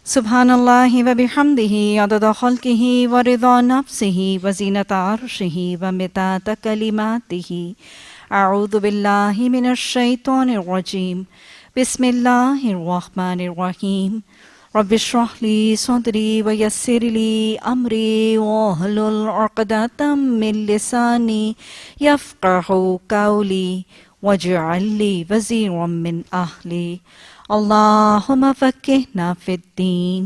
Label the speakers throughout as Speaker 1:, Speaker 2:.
Speaker 1: سبحان اللہ و بحمدہ عدد خلقہ و رضا نفسہ و زینت عرشہ و مداد کلماتہ۔ اعوذ باللہ من الشیطان الرجیم، بسم اللہ الرحمن الرحیم۔ رب اشرح لی صدری و یسر لی امری واحلل عقدۃ من لسانی یفقہوا قولی واجعل لی وزیرا من اہلی۔ اللہم فقہنا فی الدین،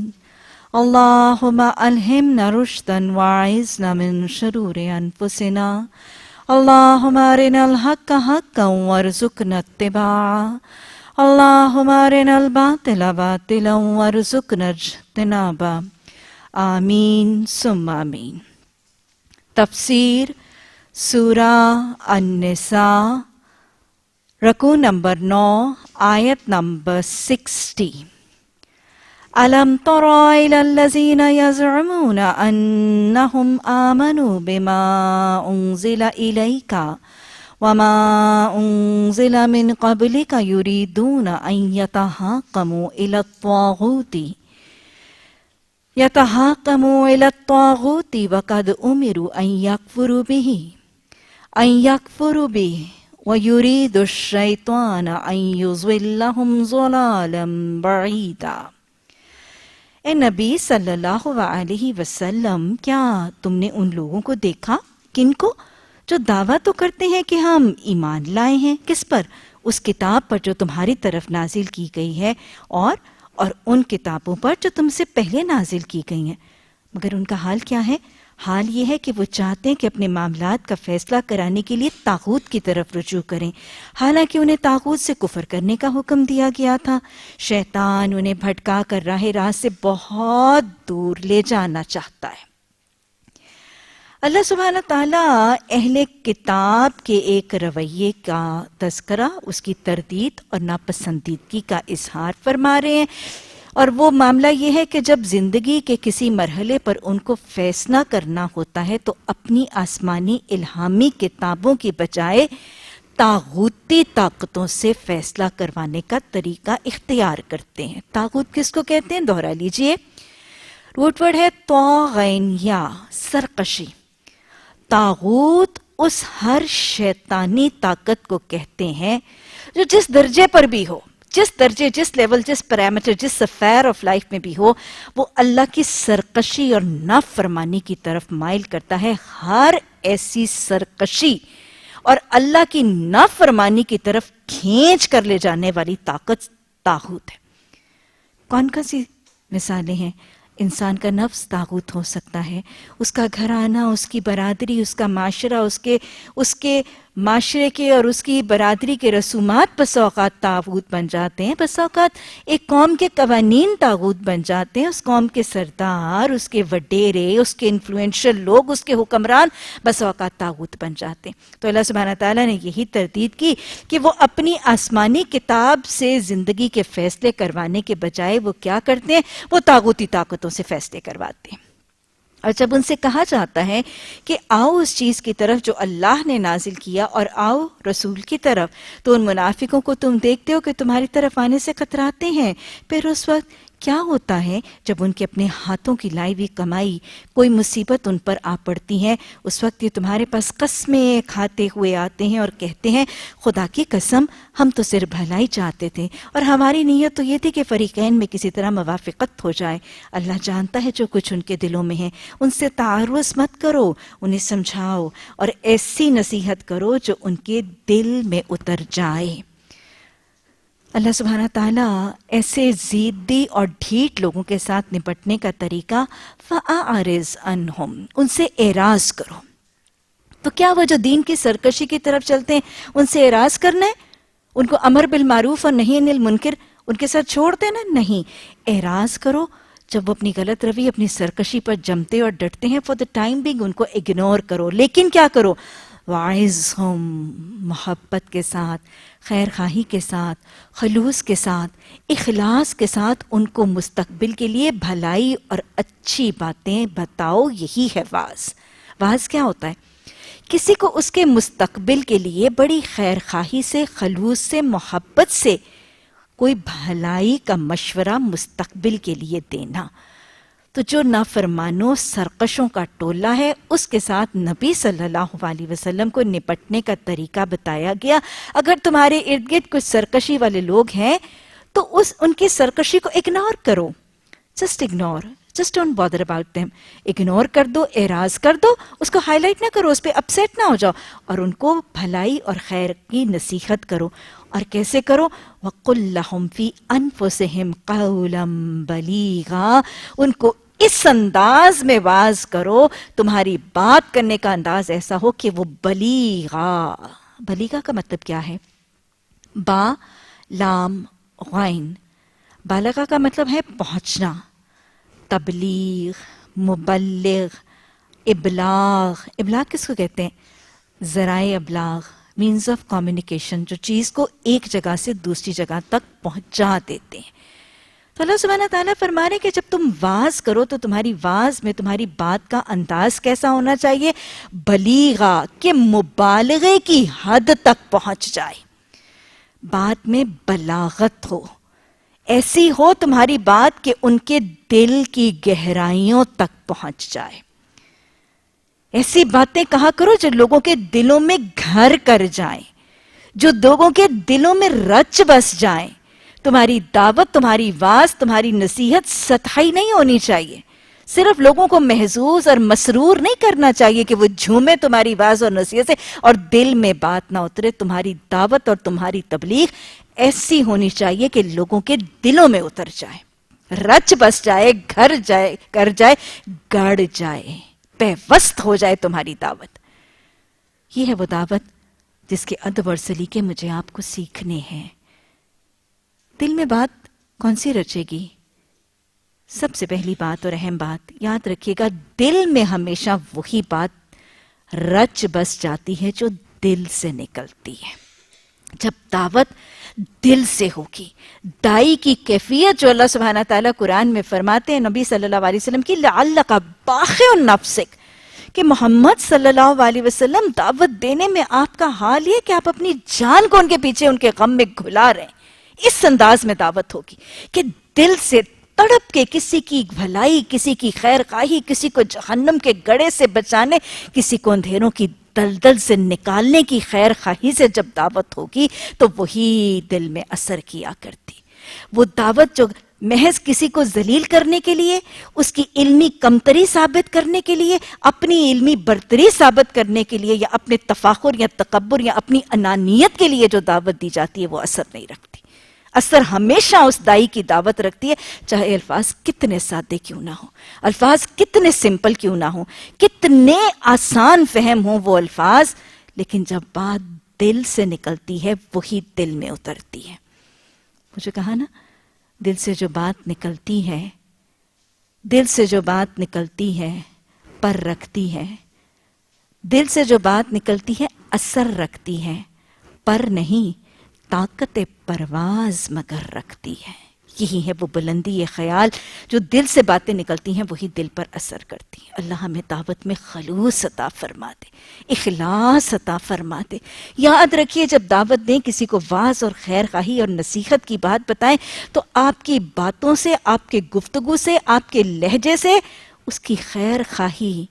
Speaker 1: اللہم الہمنا رشدا واعذنا من شرور انفسنا، اللہم ارنا الحق حقا وارزقنا اتباعہ، اللہم ارنا الباطل باطلا وارزقنا اجتنابہ، آمین ثم آمین۔ تفسیر سورہ النساء، رکوع نمبر 9، آیت نمبر 60۔ أَلَمْ تَرَ إِلَى الَّذِينَ يَزْعُمُونَ أَنَّهُمْ آمَنُوا بِمَا أُنزِلَ إِلَيْكَ وَمَا أُنزِلَ مِن قَبْلِكَ يُرِيدُونَ أَن يَتَحَاكَمُوا إِلَى الطَّاغُوتِ وَقَدْ أُمِرُوا أَن يَكْفُرُوا بِهِ وَيُرِيدُ الشَّيْطَانُ أَن يُضِلَّهُمْ ضَلَالًا بَعِيدًا۔ اے نبی صلی اللہ علیہ وسلم، کیا تم نے ان لوگوں کو دیکھا؟ کن کو؟ جو دعویٰ تو کرتے ہیں کہ ہم ایمان لائے ہیں۔ کس پر؟ اس کتاب پر جو تمہاری طرف نازل کی گئی ہے اور ان کتابوں پر جو تم سے پہلے نازل کی گئی ہیں، مگر ان کا حال کیا ہے؟ حال یہ ہے کہ وہ چاہتے ہیں کہ اپنے معاملات کا فیصلہ کرانے کے لیے طاغوت کی طرف رجوع کریں، حالانکہ انہیں طاغوت سے کفر کرنے کا حکم دیا گیا تھا۔ شیطان انہیں بھٹکا کر راہ راست سے بہت دور لے جانا چاہتا ہے۔ اللہ سبحانہ تعالیٰ اہل کتاب کے ایک رویے کا تذکرہ، اس کی تردید اور ناپسندیدگی کا اظہار فرما رہے ہیں، اور وہ معاملہ یہ ہے کہ جب زندگی کے کسی مرحلے پر ان کو فیصلہ کرنا ہوتا ہے تو اپنی آسمانی الہامی کتابوں کی بجائے طاغوتی طاقتوں سے فیصلہ کروانے کا طریقہ اختیار کرتے ہیں۔ طاغوت کس کو کہتے ہیں؟ دوہرا لیجئے، روٹ ورڈ ہے طاغینیا، سرکشی۔ طاغوت اس ہر شیطانی طاقت کو کہتے ہیں جو جس درجے پر بھی ہو، جس درجے، جس لیول، جس پیرامیٹر، جس سفیر آف لائف میں بھی ہو، وہ اللہ کی سرکشی اور نافرمانی کی طرف مائل کرتا ہے۔ ہر ایسی سرکشی اور اللہ کی نافرمانی کی طرف کھینچ کر لے جانے والی طاقت طاغوت ہے۔ کون کون سی مثالیں ہیں؟ انسان کا نفس طاغوت ہو سکتا ہے، اس کا گھرانہ، اس کی برادری، اس کا معاشرہ، اس کے معاشرے کے اور اس کی برادری کے رسومات بس اوقات طاغوت بن جاتے ہیں۔ بس اوقات ایک قوم کے قوانین طاغوت بن جاتے ہیں، اس قوم کے سردار، اس کے وڈیرے، اس کے انفلوئنشل لوگ، اس کے حکمران بس اوقات طاغوت بن جاتے ہیں۔ تو اللہ سبحانہ تعالیٰ نے یہی تردید کی کہ وہ اپنی آسمانی کتاب سے زندگی کے فیصلے کروانے کے بجائے وہ کیا کرتے ہیں؟ وہ طاغوتی طاقتوں سے فیصلے کرواتے ہیں۔ اور جب ان سے کہا جاتا ہے کہ آؤ اس چیز کی طرف جو اللہ نے نازل کیا اور آؤ رسول کی طرف، تو ان منافقوں کو تم دیکھتے ہو کہ تمہاری طرف آنے سے کتراتے ہیں۔ پھر اس وقت کیا ہوتا ہے جب ان کے اپنے ہاتھوں کی لائی ہوئی کمائی کوئی مصیبت ان پر آ پڑتی ہے؟ اس وقت یہ تمہارے پاس قسمیں کھاتے ہوئے آتے ہیں اور کہتے ہیں خدا کی قسم ہم تو صرف بھلائی چاہتے تھے اور ہماری نیت تو یہ تھی کہ فریقین میں کسی طرح موافقت ہو جائے۔ اللہ جانتا ہے جو کچھ ان کے دلوں میں ہے، ان سے تعارض مت کرو، انہیں سمجھاؤ اور ایسی نصیحت کرو جو ان کے دل میں اتر جائے۔ اللہ سبحانہ تعالیٰ ایسے ضدی اور ڈھیٹ لوگوں کے ساتھ نپٹنے کا طریقہ فَأَعْرِضْ عَنْهُمْ، ان سے اعراض کرو۔ تو کیا وہ جو دین کی سرکشی کی طرف چلتے ہیں ان سے اعراض کرنا ہے؟ ان کو امر بالمعروف اور نہی عن المنکر ان کے ساتھ چھوڑ دینا؟ نہیں، اعراض کرو۔ جب وہ اپنی غلط روی، اپنی سرکشی پر جمتے اور ڈٹتے ہیں، for the time being in کو اگنور کرو، لیکن کیا کرو؟ وَعِظْهُمْ، محبت کے ساتھ، خیر خواہی کے ساتھ، خلوص کے ساتھ، اخلاص کے ساتھ ان کو مستقبل کے لیے بھلائی اور اچھی باتیں بتاؤ۔ یہی ہے واعظ۔ واعظ کیا ہوتا ہے؟ کسی کو اس کے مستقبل کے لیے بڑی خیر خواہی سے، خلوص سے، محبت سے کوئی بھلائی کا مشورہ مستقبل کے لیے دینا. تو جو نافرمانوں سرکشوں کا ٹولہ ہے اس کے ساتھ نبی صلی اللہ علیہ وسلم کو نپٹنے کا طریقہ بتایا گیا. اگر تمہارے ارد گرد کچھ سرکشی والے لوگ ہیں تو ان کی سرکشی کو اگنور کرو. Just ignore, just don't bother about them. Ignore کر دو, اعراض کر دو, اس کو ہائی لائٹ نہ کرو, اس پہ اپسیٹ نہ ہو جاؤ, اور ان کو بھلائی اور خیر کی نصیحت کرو. اور کیسے کرو؟ وَقُلْ لَهُمْ فِي أَنفُسِهِمْ قَوْلًا بَلِيغًا. ان کو اس انداز میں واز کرو, تمہاری بات کرنے کا انداز ایسا ہو کہ وہ بلیغا. بلیغا کا مطلب کیا ہے؟ با لام غین. بالغا کا مطلب ہے پہنچنا. تبلیغ, مبلغ, ابلاغ. ابلاغ کس کو کہتے ہیں؟ ذرائع ابلاغ, مینز آف کمیونیکیشن, جو چیز کو ایک جگہ سے دوسری جگہ تک پہنچا دیتے ہیں. تو اللہ سبحانہ تعالیٰ فرما رہے کہ جب تم واز کرو تو تمہاری واز میں تمہاری بات کا انداز کیسا ہونا چاہیے؟ بلیغا, کہ مبالغے کی حد تک پہنچ جائے. بات میں بلاغت ہو, ایسی ہو تمہاری بات کہ ان کے دل کی گہرائیوں تک پہنچ جائے. ایسی باتیں کہا کرو جو لوگوں کے دلوں میں گھر کر جائیں, جو لوگوں کے دلوں میں رچ بس جائیں. تمہاری دعوت, تمہاری واز, تمہاری نصیحت سطحی نہیں ہونی چاہیے. صرف لوگوں کو محظوظ اور مسرور نہیں کرنا چاہیے کہ وہ جھومے تمہاری واز اور نصیحت سے اور دل میں بات نہ اترے. تمہاری دعوت اور تمہاری تبلیغ ایسی ہونی چاہیے کہ لوگوں کے دلوں میں اتر جائے, رچ بس جائے, گھر جائے, کر جائے, گڑ جائے, پیوست ہو جائے تمہاری دعوت. یہ ہے وہ دعوت جس کے ادب اور سلیقے مجھے آپ کو سیکھنے ہیں. دل میں بات کون سی رچے گی؟ سب سے پہلی بات اور اہم بات یاد رکھیے گا, دل میں ہمیشہ وہی بات رچ بس جاتی ہے جو دل سے نکلتی ہے. جب دعوت دل سے ہوگی, دائی کی کیفیت جو اللہ سبحانہ تعالیٰ قرآن میں فرماتے ہیں نبی صلی اللہ علیہ وسلم کی, لعلک باخع نفسک, کہ محمد صلی اللہ علیہ وسلم دعوت دینے میں آپ کا حال یہ کہ آپ اپنی جان کو ان کے پیچھے ان کے غم میں گھلا رہے ہیں. اس انداز میں دعوت ہوگی کہ دل سے تڑپ کے کسی کی بھلائی, کسی کی خیر خواہی, کسی کو جہنم کے گڑھے سے بچانے, کسی کو اندھیروں کی دلدل سے نکالنے کی خیر خواہی سے جب دعوت ہوگی تو وہی دل میں اثر کیا کرتی. وہ دعوت جو محض کسی کو ذلیل کرنے کے لیے, اس کی علمی کمتری ثابت کرنے کے لیے, اپنی علمی برتری ثابت کرنے کے لیے, یا اپنے تفاخر یا تکبر یا اپنی انانیت کے لیے جو دعوت دی جاتی ہے وہ اثر نہیں رکھتی. اثر ہمیشہ اس دائی کی دعوت رکھتی ہے, چاہے الفاظ کتنے سادے کیوں نہ ہوں, الفاظ کتنے سمپل کیوں نہ ہوں, کتنے آسان فہم ہوں وہ الفاظ, لیکن جب بات دل سے نکلتی ہے وہی دل میں اترتی ہے. مجھے کہا نا, دل سے جو بات نکلتی ہے, دل سے جو بات نکلتی ہے پر رکھتی ہے, دل سے جو بات نکلتی ہے اثر رکھتی ہے, پر نہیں طاقت پرواز مگر رکھتی ہے. یہی ہے وہ بلندی, یہ خیال, جو دل سے باتیں نکلتی ہیں وہی دل پر اثر کرتی ہیں. اللہ ہمیں دعوت میں خلوص عطا فرما دے, اخلاص عطا فرما دے. یاد رکھیے جب دعوت دیں, کسی کو واعظ اور خیر خواہی اور نصیحت کی بات بتائیں تو آپ کی باتوں سے, آپ کے گفتگو سے, آپ کے لہجے سے اس کی خیر خواہی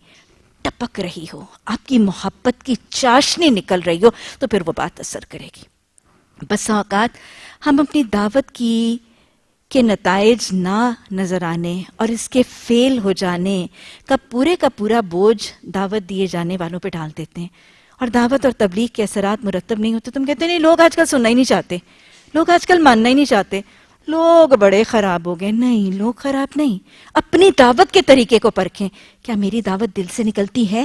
Speaker 1: ٹپک رہی ہو, آپ کی محبت کی چاشنی نکل رہی ہو, تو پھر وہ بات اثر کرے گی. بس اوقات ہم اپنی دعوت کے نتائج نہ نظر آنے اور اس کے فیل ہو جانے کا پورا بوجھ دعوت دیے جانے والوں پہ ڈال دیتے ہیں, اور دعوت اور تبلیغ کے اثرات مرتب نہیں ہوتے. تم کہتے نہیں لوگ آج کل سننا ہی نہیں چاہتے, لوگ آج کل ماننا ہی نہیں چاہتے, لوگ بڑے خراب ہو گئے. نہیں, لوگ خراب نہیں, اپنی دعوت کے طریقے کو پرکھیں. کیا میری دعوت دل سے نکلتی ہے؟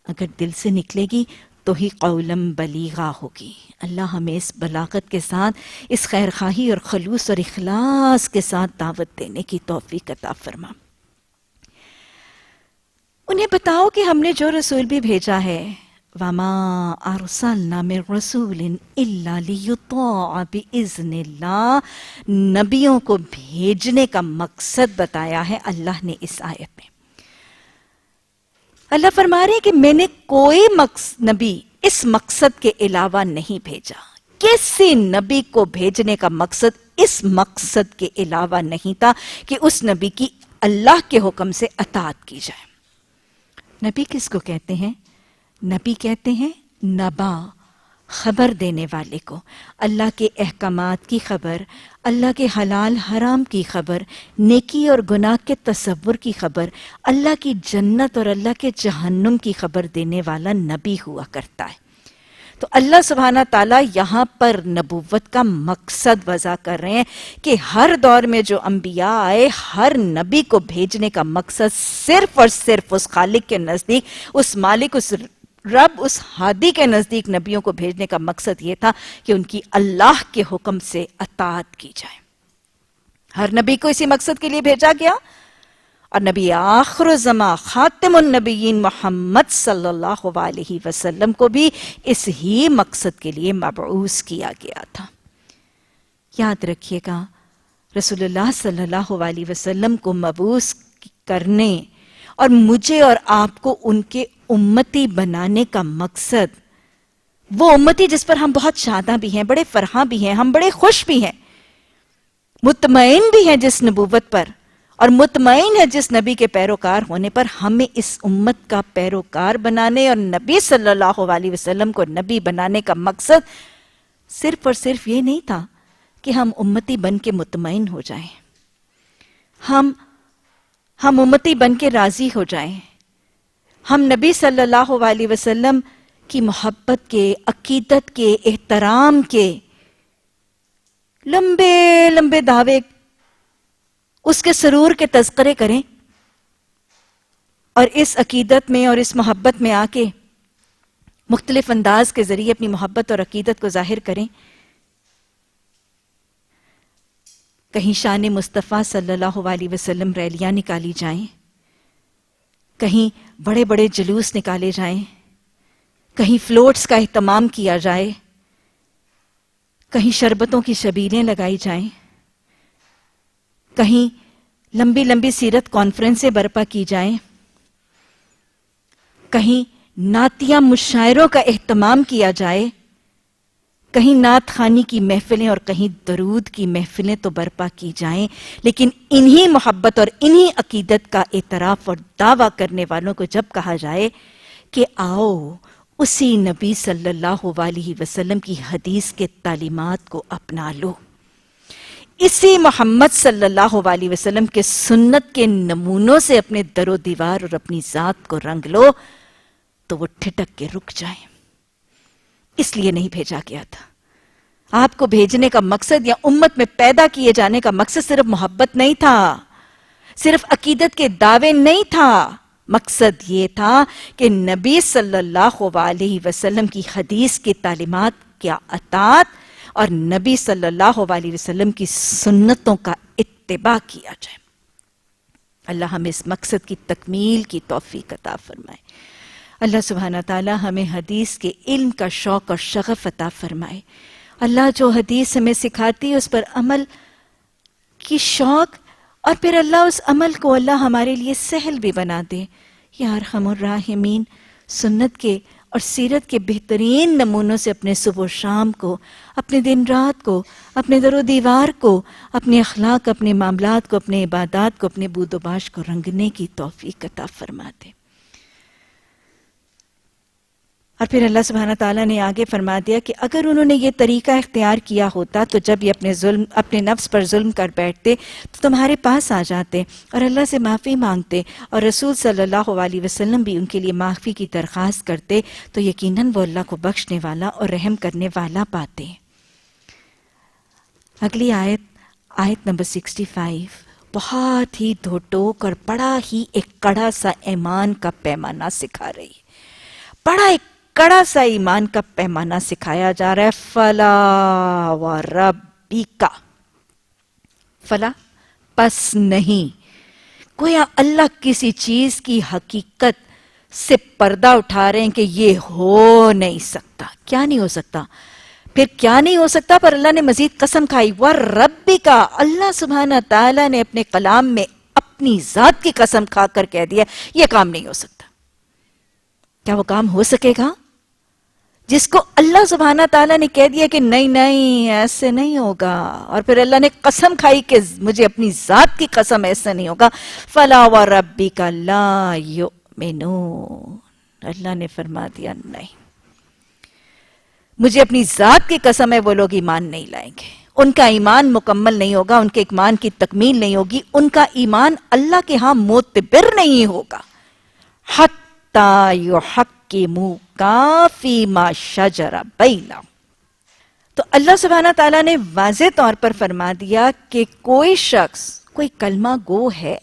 Speaker 1: اگر دل سے نکلے گی تو ہی قولم بلیغا ہوگی. اللہ ہمیں اس بلاغت کے ساتھ, اس خیر خواہی اور خلوص اور اخلاص کے ساتھ دعوت دینے کی توفیق عطا فرما. انہیں بتاؤ کہ ہم نے جو رسول بھی بھیجا ہے, وَمَا أَرْسَلْنَا مِن رَسُولٍ إِلَّا لِيُطَاعَ بِإِذْنِ اللَّهِ, نبیوں کو بھیجنے کا مقصد بتایا ہے اللہ نے اس آیت میں. اللہ فرما رہے ہیں کہ میں نے کوئی نبی اس مقصد کے علاوہ نہیں بھیجا. کسی نبی کو بھیجنے کا مقصد اس مقصد کے علاوہ نہیں تھا کہ اس نبی کی اللہ کے حکم سے اطاعت کی جائے۔ نبی کس کو کہتے ہیں؟ نبی کہتے ہیں نبا، خبر دینے والے کو، اللہ کے احکامات کی خبر، اللہ کے حلال حرام کی خبر، نیکی اور گناہ کے تصور کی خبر، اللہ کی جنت اور اللہ کے جہنم کی خبر دینے والا نبی ہوا کرتا ہے۔ تو اللہ سبحانہ تعالیٰ یہاں پر نبوت کا مقصد وضع کر رہے ہیں کہ ہر دور میں جو انبیاء آئے، ہر نبی کو بھیجنے کا مقصد صرف اور صرف اس خالق کے نزدیک، اس مالک، اس رب، اس ہادی کے نزدیک نبیوں کو بھیجنے کا مقصد یہ تھا کہ ان کی اللہ کے حکم سے اطاعت کی جائے۔ ہر نبی کو اسی مقصد کے لیے بھیجا گیا، اور نبی آخر الزمان خاتم النبیین محمد صلی اللہ علیہ وسلم کو بھی اس ہی مقصد کے لیے مبعوث کیا گیا تھا۔ یاد رکھیے گا، رسول اللہ صلی اللہ علیہ وسلم کو مبعوث کرنے اور مجھے اور آپ کو ان کے امتی بنانے کا مقصد، وہ امتی جس پر ہم بہت شاداں بھی ہیں، بڑے فرحاں بھی ہیں، ہم بڑے خوش بھی ہیں، مطمئن بھی ہیں جس نبوت پر، اور مطمئن ہے جس نبی کے پیروکار ہونے پر، ہمیں اس امت کا پیروکار بنانے اور نبی صلی اللہ علیہ وسلم کو نبی بنانے کا مقصد صرف اور صرف یہ نہیں تھا کہ ہم امتی بن کے مطمئن ہو جائیں، ہم امتی بن کے راضی ہو جائیں، ہم نبی صلی اللہ علیہ وسلم کی محبت کے، عقیدت کے، احترام کے لمبے لمبے دعوے، اس کے سرور کے تذکرے کریں، اور اس عقیدت میں اور اس محبت میں آ کے مختلف انداز کے ذریعے اپنی محبت اور عقیدت کو ظاہر کریں۔ کہیں شان مصطفیٰ صلی اللہ علیہ وسلم ریلیاں نکالی جائیں، کہیں بڑے بڑے جلوس نکالے جائیں، کہیں فلوٹس کا اہتمام کیا جائے، کہیں شربتوں کی شبیلیں لگائی جائیں، کہیں لمبی لمبی سیرت کانفرنسیں برپا کی جائیں، کہیں نعتیہ مشاعروں کا اہتمام کیا جائے، کہیں نعت خوانی کی محفلیں اور کہیں درود کی محفلیں تو برپا کی جائیں، لیکن انہی محبت اور انہی عقیدت کا اعتراف اور دعویٰ کرنے والوں کو جب کہا جائے کہ آؤ اسی نبی صلی اللہ علیہ وسلم کی حدیث کے تعلیمات کو اپنا لو، اسی محمد صلی اللہ علیہ وسلم کے سنت کے نمونوں سے اپنے در و دیوار اور اپنی ذات کو رنگ لو، تو وہ ٹھٹک کے رک جائیں۔ اس لیے نہیں بھیجا گیا تھا۔ آپ کو بھیجنے کا مقصد یا امت میں پیدا کیے جانے کا مقصد صرف محبت نہیں تھا، صرف عقیدت کے دعوے نہیں تھا، مقصد یہ تھا کہ نبی صلی اللہ علیہ وسلم کی حدیث کی تعلیمات کیا اطاعت اور نبی صلی اللہ علیہ وسلم کی سنتوں کا اتباع کیا جائے۔ اللہ ہمیں اس مقصد کی تکمیل کی توفیق عطا فرمائے۔ اللہ سبحانہ تعالی ہمیں حدیث کے علم کا شوق اور شغف عطا فرمائے۔ اللہ جو حدیث ہمیں سکھاتی ہے اس پر عمل کی شوق، اور پھر اللہ اس عمل کو اللہ ہمارے لیے سہل بھی بنا دے۔ یا ارحم الراحمین، سنت کے اور سیرت کے بہترین نمونوں سے اپنے صبح و شام کو، اپنے دن رات کو، اپنے در و دیوار کو، اپنے اخلاق، اپنے معاملات کو، اپنے عبادات کو، اپنے بود و باش کو رنگنے کی توفیق عطا فرما دے۔ اور پھر اللہ سبحانہ تعالیٰ نے آگے فرما دیا کہ اگر انہوں نے یہ طریقہ اختیار کیا ہوتا تو جب یہ اپنے نفس پر ظلم کر بیٹھتے تو تمہارے پاس آ جاتے اور اللہ سے معافی مانگتے، اور رسول صلی اللہ علیہ وسلم بھی ان کے لیے معافی کی درخواست کرتے، تو یقیناً وہ اللہ کو بخشنے والا اور رحم کرنے والا پاتے۔ اگلی آیت نمبر 65 بہت ہی دھو ٹوک اور بڑا ہی ایک کڑا سا ایمان کا پیمانہ سکھا رہی ہے۔ بڑا ایک کڑا سا ایمان کا پیمانہ سکھایا جا رہا ہے۔ فلا وربک، فلا پس نہیں، گویا اللہ کسی چیز کی حقیقت سے پردہ اٹھا رہے ہیں کہ یہ ہو نہیں سکتا۔ کیا نہیں ہو سکتا؟ پھر کیا نہیں ہو سکتا؟ پر اللہ نے مزید قسم کھائی، وربک، اللہ سبحانہ تعالیٰ نے اپنے کلام میں اپنی ذات کی قسم کھا کر کہہ دیا یہ کام نہیں ہو سکتا۔ کیا وہ کام ہو سکے گا؟ جس کو اللہ سبحانہ تعالیٰ نے کہہ دیا کہ نہیں نہیں ایسے نہیں ہوگا، اور پھر اللہ نے قسم کھائی کہ مجھے اپنی ذات کی قسم ایسا نہیں ہوگا، فَلَا وَرَبِّكَ لَا يُؤْمِنُونَ، اللہ نے فرما دیا نہیں، مجھے اپنی ذات کی قسم ہے وہ لوگ ایمان نہیں لائیں گے، ان کا ایمان مکمل نہیں ہوگا، ان کے ایمان کی تکمیل نہیں ہوگی، ان کا ایمان اللہ کے ہاں معتبر نہیں ہوگا، حَتَّى يُحَكِّمُوكَ فِيمَا شَجَرَ بَيْنَهُمْ۔ تو اللہ سبحانہ تعالیٰ نے واضح طور پر فرما دیا کہ کوئی شخص، کوئی کلمہ گو ہے،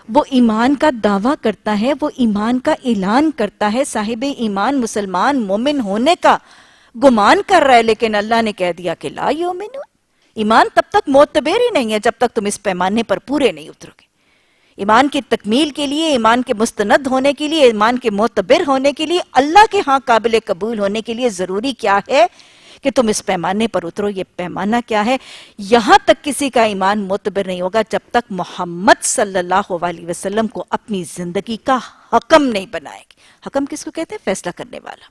Speaker 1: وہ ایمان کا دعویٰ کرتا ہے، وہ ایمان کا اعلان کرتا ہے، صاحب ایمان مسلمان مومن ہونے کا گمان کر رہا ہے، لیکن اللہ نے کہہ دیا کہ لا یؤمنون، ایمان تب تک معتبر ہی نہیں ہے جب تک تم اس پیمانے پر پورے نہیں اترو گے۔ ایمان کی تکمیل کے لیے، ایمان کے مستند ہونے کے لیے، ایمان کے معتبر ہونے کے لیے، اللہ کے ہاں قابل قبول ہونے کے لیے ضروری کیا ہے کہ تم اس پیمانے پر اترو۔ یہ پیمانہ کیا ہے؟ یہاں تک کسی کا ایمان معتبر نہیں ہوگا جب تک محمد صلی اللہ علیہ وسلم کو اپنی زندگی کا حکم نہیں بنائے گی۔ حکم کس کو کہتے ہیں؟ فیصلہ کرنے والا۔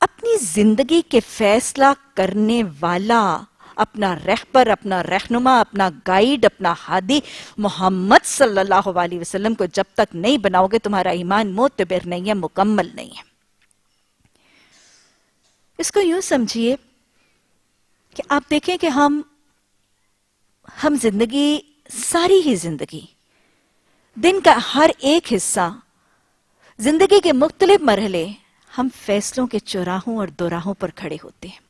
Speaker 1: اپنی زندگی کے فیصلہ کرنے والا، اپنا رہبر، اپنا رہنما، اپنا گائیڈ، اپنا ہادی محمد صلی اللہ علیہ وسلم کو جب تک نہیں بناؤ گے تمہارا ایمان معتبر نہیں ہے، مکمل نہیں ہے۔ اس کو یوں سمجھیے کہ آپ دیکھیں کہ ہم زندگی، ساری ہی زندگی، دن کا ہر ایک حصہ، زندگی کے مختلف مرحلے، ہم فیصلوں کے چوراہوں اور دوراہوں پر کھڑے ہوتے ہیں۔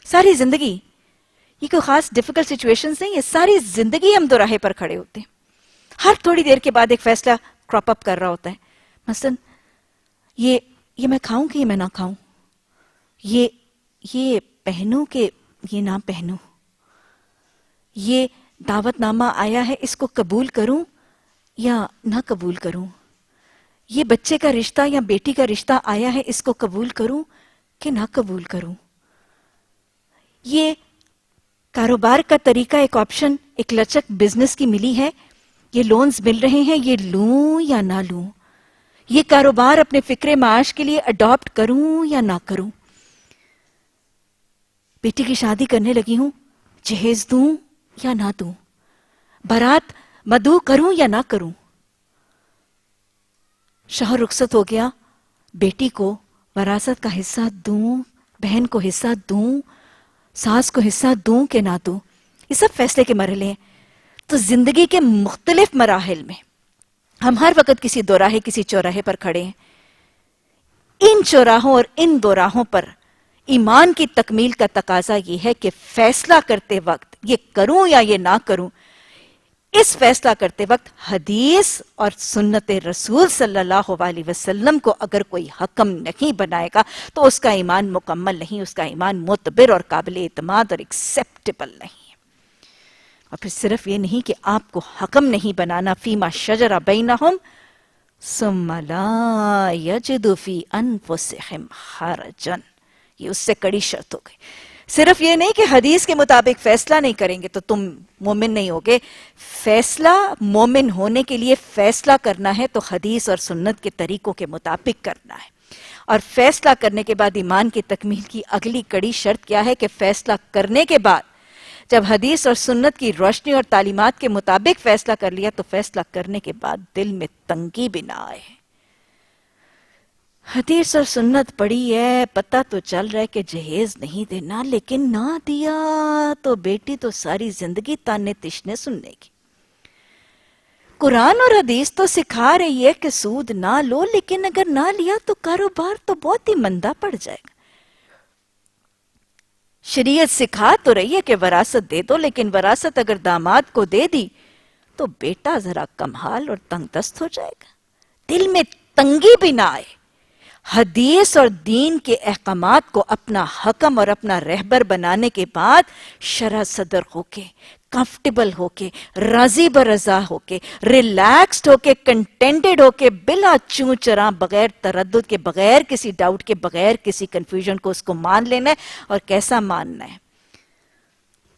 Speaker 1: ساری زندگی، یہ کوئی خاص ڈیفیکلٹ سچویشنز نہیں ہے، ساری زندگی ہم دوراہے پر کھڑے ہوتے ہیں۔ ہر تھوڑی دیر کے بعد ایک فیصلہ کراپ اپ کر رہا ہوتا ہے، مثلا یہ میں کھاؤں کہ یہ میں نہ کھاؤں، یہ پہنوں کہ یہ نہ پہنوں، یہ دعوت نامہ آیا ہے اس کو قبول کروں یا نہ قبول کروں، یہ بچے کا رشتہ یا بیٹی کا رشتہ آیا ہے اس کو قبول کروں کہ نہ قبول کروں، یہ کاروبار کا طریقہ، ایک آپشن، ایک لچک بزنس کی ملی ہے، یہ لونز مل رہے ہیں، یہ لوں یا نہ لوں، یہ کاروبار اپنے فکر معاش کے لیے اڈاپٹ کروں یا نہ کروں، بیٹی کی شادی کرنے لگی ہوں، جہیز دوں یا نہ دوں، بارات مدعو کروں یا نہ کروں، شوہر رخصت ہو گیا، بیٹی کو وراثت کا حصہ دوں، بہن کو حصہ دوں، ساس کو حصہ دوں کہ نہ دوں، یہ سب فیصلے کے مرحلے ہیں۔ تو زندگی کے مختلف مراحل میں ہم ہر وقت کسی دوراہے، کسی چوراہے پر کھڑے ہیں۔ ان چوراہوں اور ان دوراہوں پر ایمان کی تکمیل کا تقاضا یہ ہے کہ فیصلہ کرتے وقت یہ کروں یا یہ نہ کروں، اس فیصلہ کرتے وقت حدیث اور سنت رسول صلی اللہ علیہ وسلم کو اگر کوئی حکم نہیں بنائے گا تو اس کا ایمان مکمل نہیں، اس کا ایمان معتبر اور قابل اعتماد اور ایکسیپٹیبل نہیں ہے۔ اور پھر صرف یہ نہیں کہ آپ کو حکم نہیں بنانا، فیما شجر بینہم ثم لا یجدوا فی انفسہم حرجا، یہ اس سے کڑی شرط ہو گئی۔ صرف یہ نہیں کہ حدیث کے مطابق فیصلہ نہیں کریں گے تو تم مومن نہیں ہوگے، فیصلہ مومن ہونے کے لیے فیصلہ کرنا ہے تو حدیث اور سنت کے طریقوں کے مطابق کرنا ہے۔ اور فیصلہ کرنے کے بعد ایمان کی تکمیل کی اگلی کڑی شرط کیا ہے کہ فیصلہ کرنے کے بعد جب حدیث اور سنت کی روشنی اور تعلیمات کے مطابق فیصلہ کر لیا تو فیصلہ کرنے کے بعد دل میں تنگی بھی نہ آئے۔ حدیث اور سنت پڑھی ہے، پتہ تو چل رہا ہے کہ جہیز نہیں دینا، لیکن نہ دیا تو بیٹی تو ساری زندگی تانے تشنے سننے کی۔ قرآن اور حدیث تو سکھا رہی ہے کہ سود نہ لو، لیکن اگر نہ لیا تو کاروبار تو بہت ہی مندہ پڑ جائے گا۔ شریعت سکھا تو رہی ہے کہ وراثت دے دو، لیکن وراثت اگر داماد کو دے دی تو بیٹا ذرا کمحال اور تنگ دست ہو جائے گا، دل میں تنگی بھی نہ آئے۔ حدیث اور دین کے احکامات کو اپنا حکم اور اپنا رہبر بنانے کے بعد شرح صدر ہو کے، کمفرٹیبل ہو کے، راضی برضا ہو کے، ریلیکسڈ ہو کے، کنٹینٹڈ ہو کے، بلا چوں چراں، بغیر تردد کے، بغیر کسی ڈاؤٹ کے، بغیر کسی کنفیوژن کو اس کو مان لینا ہے۔ اور کیسا ماننا ہے؟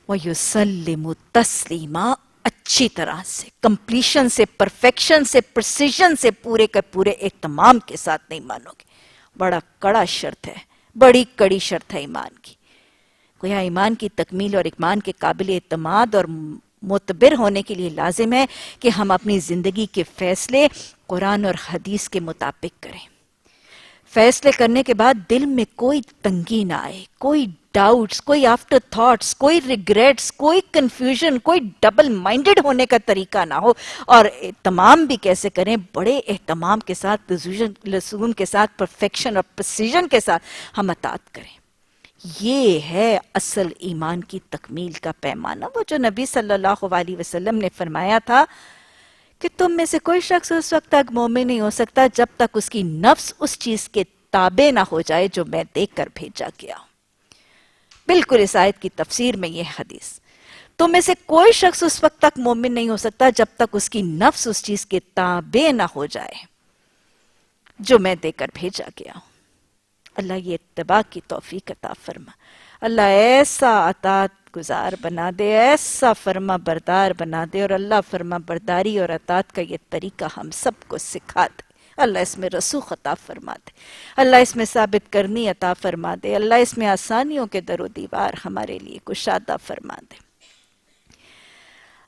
Speaker 1: وَيُسَلِّمُ تَسْلِيمًا، اچھی طرح سے، کمپلیشن سے، پرفیکشن سے، پرسیجن سے، پورے کے پورے اہتمام کے ساتھ نہیں مانو گے۔ بڑا کڑا شرط ہے۔ بڑی کڑی شرط ہے ایمان کی. گویا ایمان کی تکمیل اور ایمان کے قابل اعتماد اور معتبر ہونے کے لیے لازم ہے کہ ہم اپنی زندگی کے فیصلے قرآن اور حدیث کے مطابق کریں. فیصلے کرنے کے بعد دل میں کوئی تنگی نہ آئے، کوئی ڈاؤٹس، کوئی آفٹر تھاٹس، کوئی ریگریٹس، کوئی کنفیوژن، کوئی ڈبل مائنڈڈ ہونے کا طریقہ نہ ہو. اور اہتمام بھی کیسے کریں؟ بڑے اہتمام کے ساتھ، لزوم کے ساتھ، پرفیکشن اور پریسیژن کے ساتھ ہم اطاعت کریں. یہ ہے اصل ایمان کی تکمیل کا پیمانہ، وہ جو نبی صلی اللہ علیہ وسلم نے فرمایا تھا کہ تم میں سے کوئی شخص اس وقت تک مومن نہیں ہو سکتا جب تک اس کی نفس اس چیز کے تابع نہ ہو جائے جو میں دیکھ کر بھیجا گیا. بالکل اس آیت کی تفسیر میں یہ حدیث. تم میں سے کوئی شخص اس وقت تک مومن نہیں ہو سکتا جب تک اس کی نفس اس چیز کے تابع نہ ہو جائے جو میں دے کر بھیجا گیا. اللہ یہ اتباع کی توفیق عطا فرما. اللہ ایسا اطاعت گزار بنا دے، ایسا فرما بردار بنا دے، اور اللہ فرما برداری اور اطاعت کا یہ طریقہ ہم سب کو سکھا دے. اللہ اس میں رسوخ عطا فرما دے، اللہ اس میں ثابت کرنی عطا فرما دے، اللہ اس میں آسانیوں کے در و دیوار ہمارے لیے کشادہ فرما دے.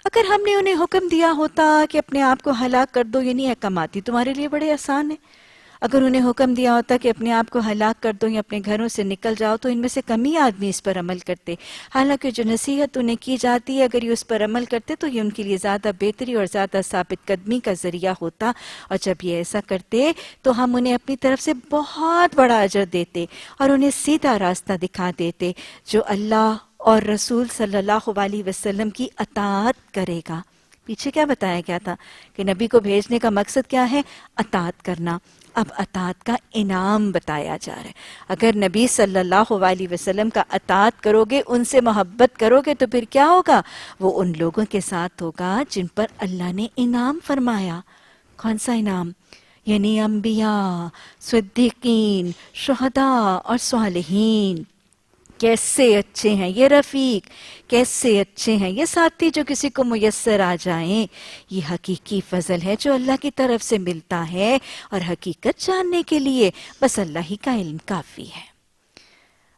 Speaker 1: اگر ہم نے انہیں حکم دیا ہوتا کہ اپنے آپ کو ہلاک کر دو، یعنی احکامات تمہارے لیے بڑے آسان ہیں. اگر انہیں حکم دیا ہوتا کہ اپنے آپ کو ہلاک کر دو یا اپنے گھروں سے نکل جاؤ، تو ان میں سے کم ہی آدمی اس پر عمل کرتے. حالانکہ جو نصیحت انہیں کی جاتی ہے، اگر یہ اس پر عمل کرتے تو یہ ان کے لیے زیادہ بہتری اور زیادہ ثابت قدمی کا ذریعہ ہوتا. اور جب یہ ایسا کرتے تو ہم انہیں اپنی طرف سے بہت بڑا اجر دیتے اور انہیں سیدھا راستہ دکھا دیتے جو اللہ اور رسول صلی اللہ علیہ وسلم کی اطاعت کرے گا. پیچھے کیا بتایا گیا تھا کہ نبی کو بھیجنے کا مقصد کیا ہے؟ اطاعت کرنا. اب اطاعت کا انعام بتایا جا رہا ہے. اگر نبی صلی اللہ علیہ وسلم کا اطاعت کرو گے، ان سے محبت کرو گے، تو پھر کیا ہوگا؟ وہ ان لوگوں کے ساتھ ہوگا جن پر اللہ نے انعام فرمایا. کون سا انعام؟ یعنی انبیاء، صدیقین، شہداء اور صالحین. کیسے اچھے ہیں یہ رفیق، کیسے اچھے ہیں یہ ساتھی جو کسی کو میسر آ جائیں. یہ حقیقی فضل ہے جو اللہ کی طرف سے ملتا ہے، اور حقیقت جاننے کے لیے بس اللہ ہی کا علم کافی ہے.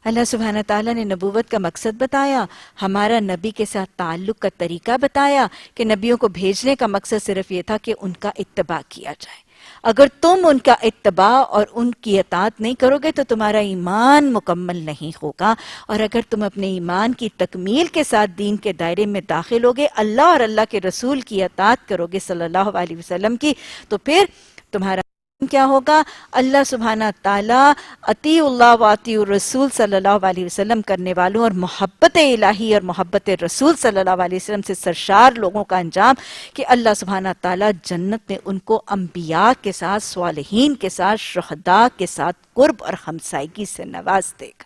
Speaker 1: اللہ سبحانہ تعالیٰ نے نبوت کا مقصد بتایا، ہمارا نبی کے ساتھ تعلق کا طریقہ بتایا کہ نبیوں کو بھیجنے کا مقصد صرف یہ تھا کہ ان کا اتباع کیا جائے. اگر تم ان کا اتباع اور ان کی اطاعت نہیں کرو گے تو تمہارا ایمان مکمل نہیں ہوگا. اور اگر تم اپنے ایمان کی تکمیل کے ساتھ دین کے دائرے میں داخل ہوگے، اللہ اور اللہ کے رسول کی اطاعت کرو گے صلی اللہ علیہ وسلم کی، تو پھر تمہارا کیا ہوگا؟ اللہ سبحانہ تعالیٰ اطیع اللہ و اطیع الرسول صلی اللہ علیہ وسلم کرنے والوں اور محبت الہی اور محبت رسول صلی اللہ علیہ وسلم سے سرشار لوگوں کا انجام کہ اللہ سبحانہ تعالیٰ جنت میں ان کو انبیاء کے ساتھ، صالحین کے ساتھ، شہداء کے ساتھ قرب اور ہمسائیگی سے نواز دے گا.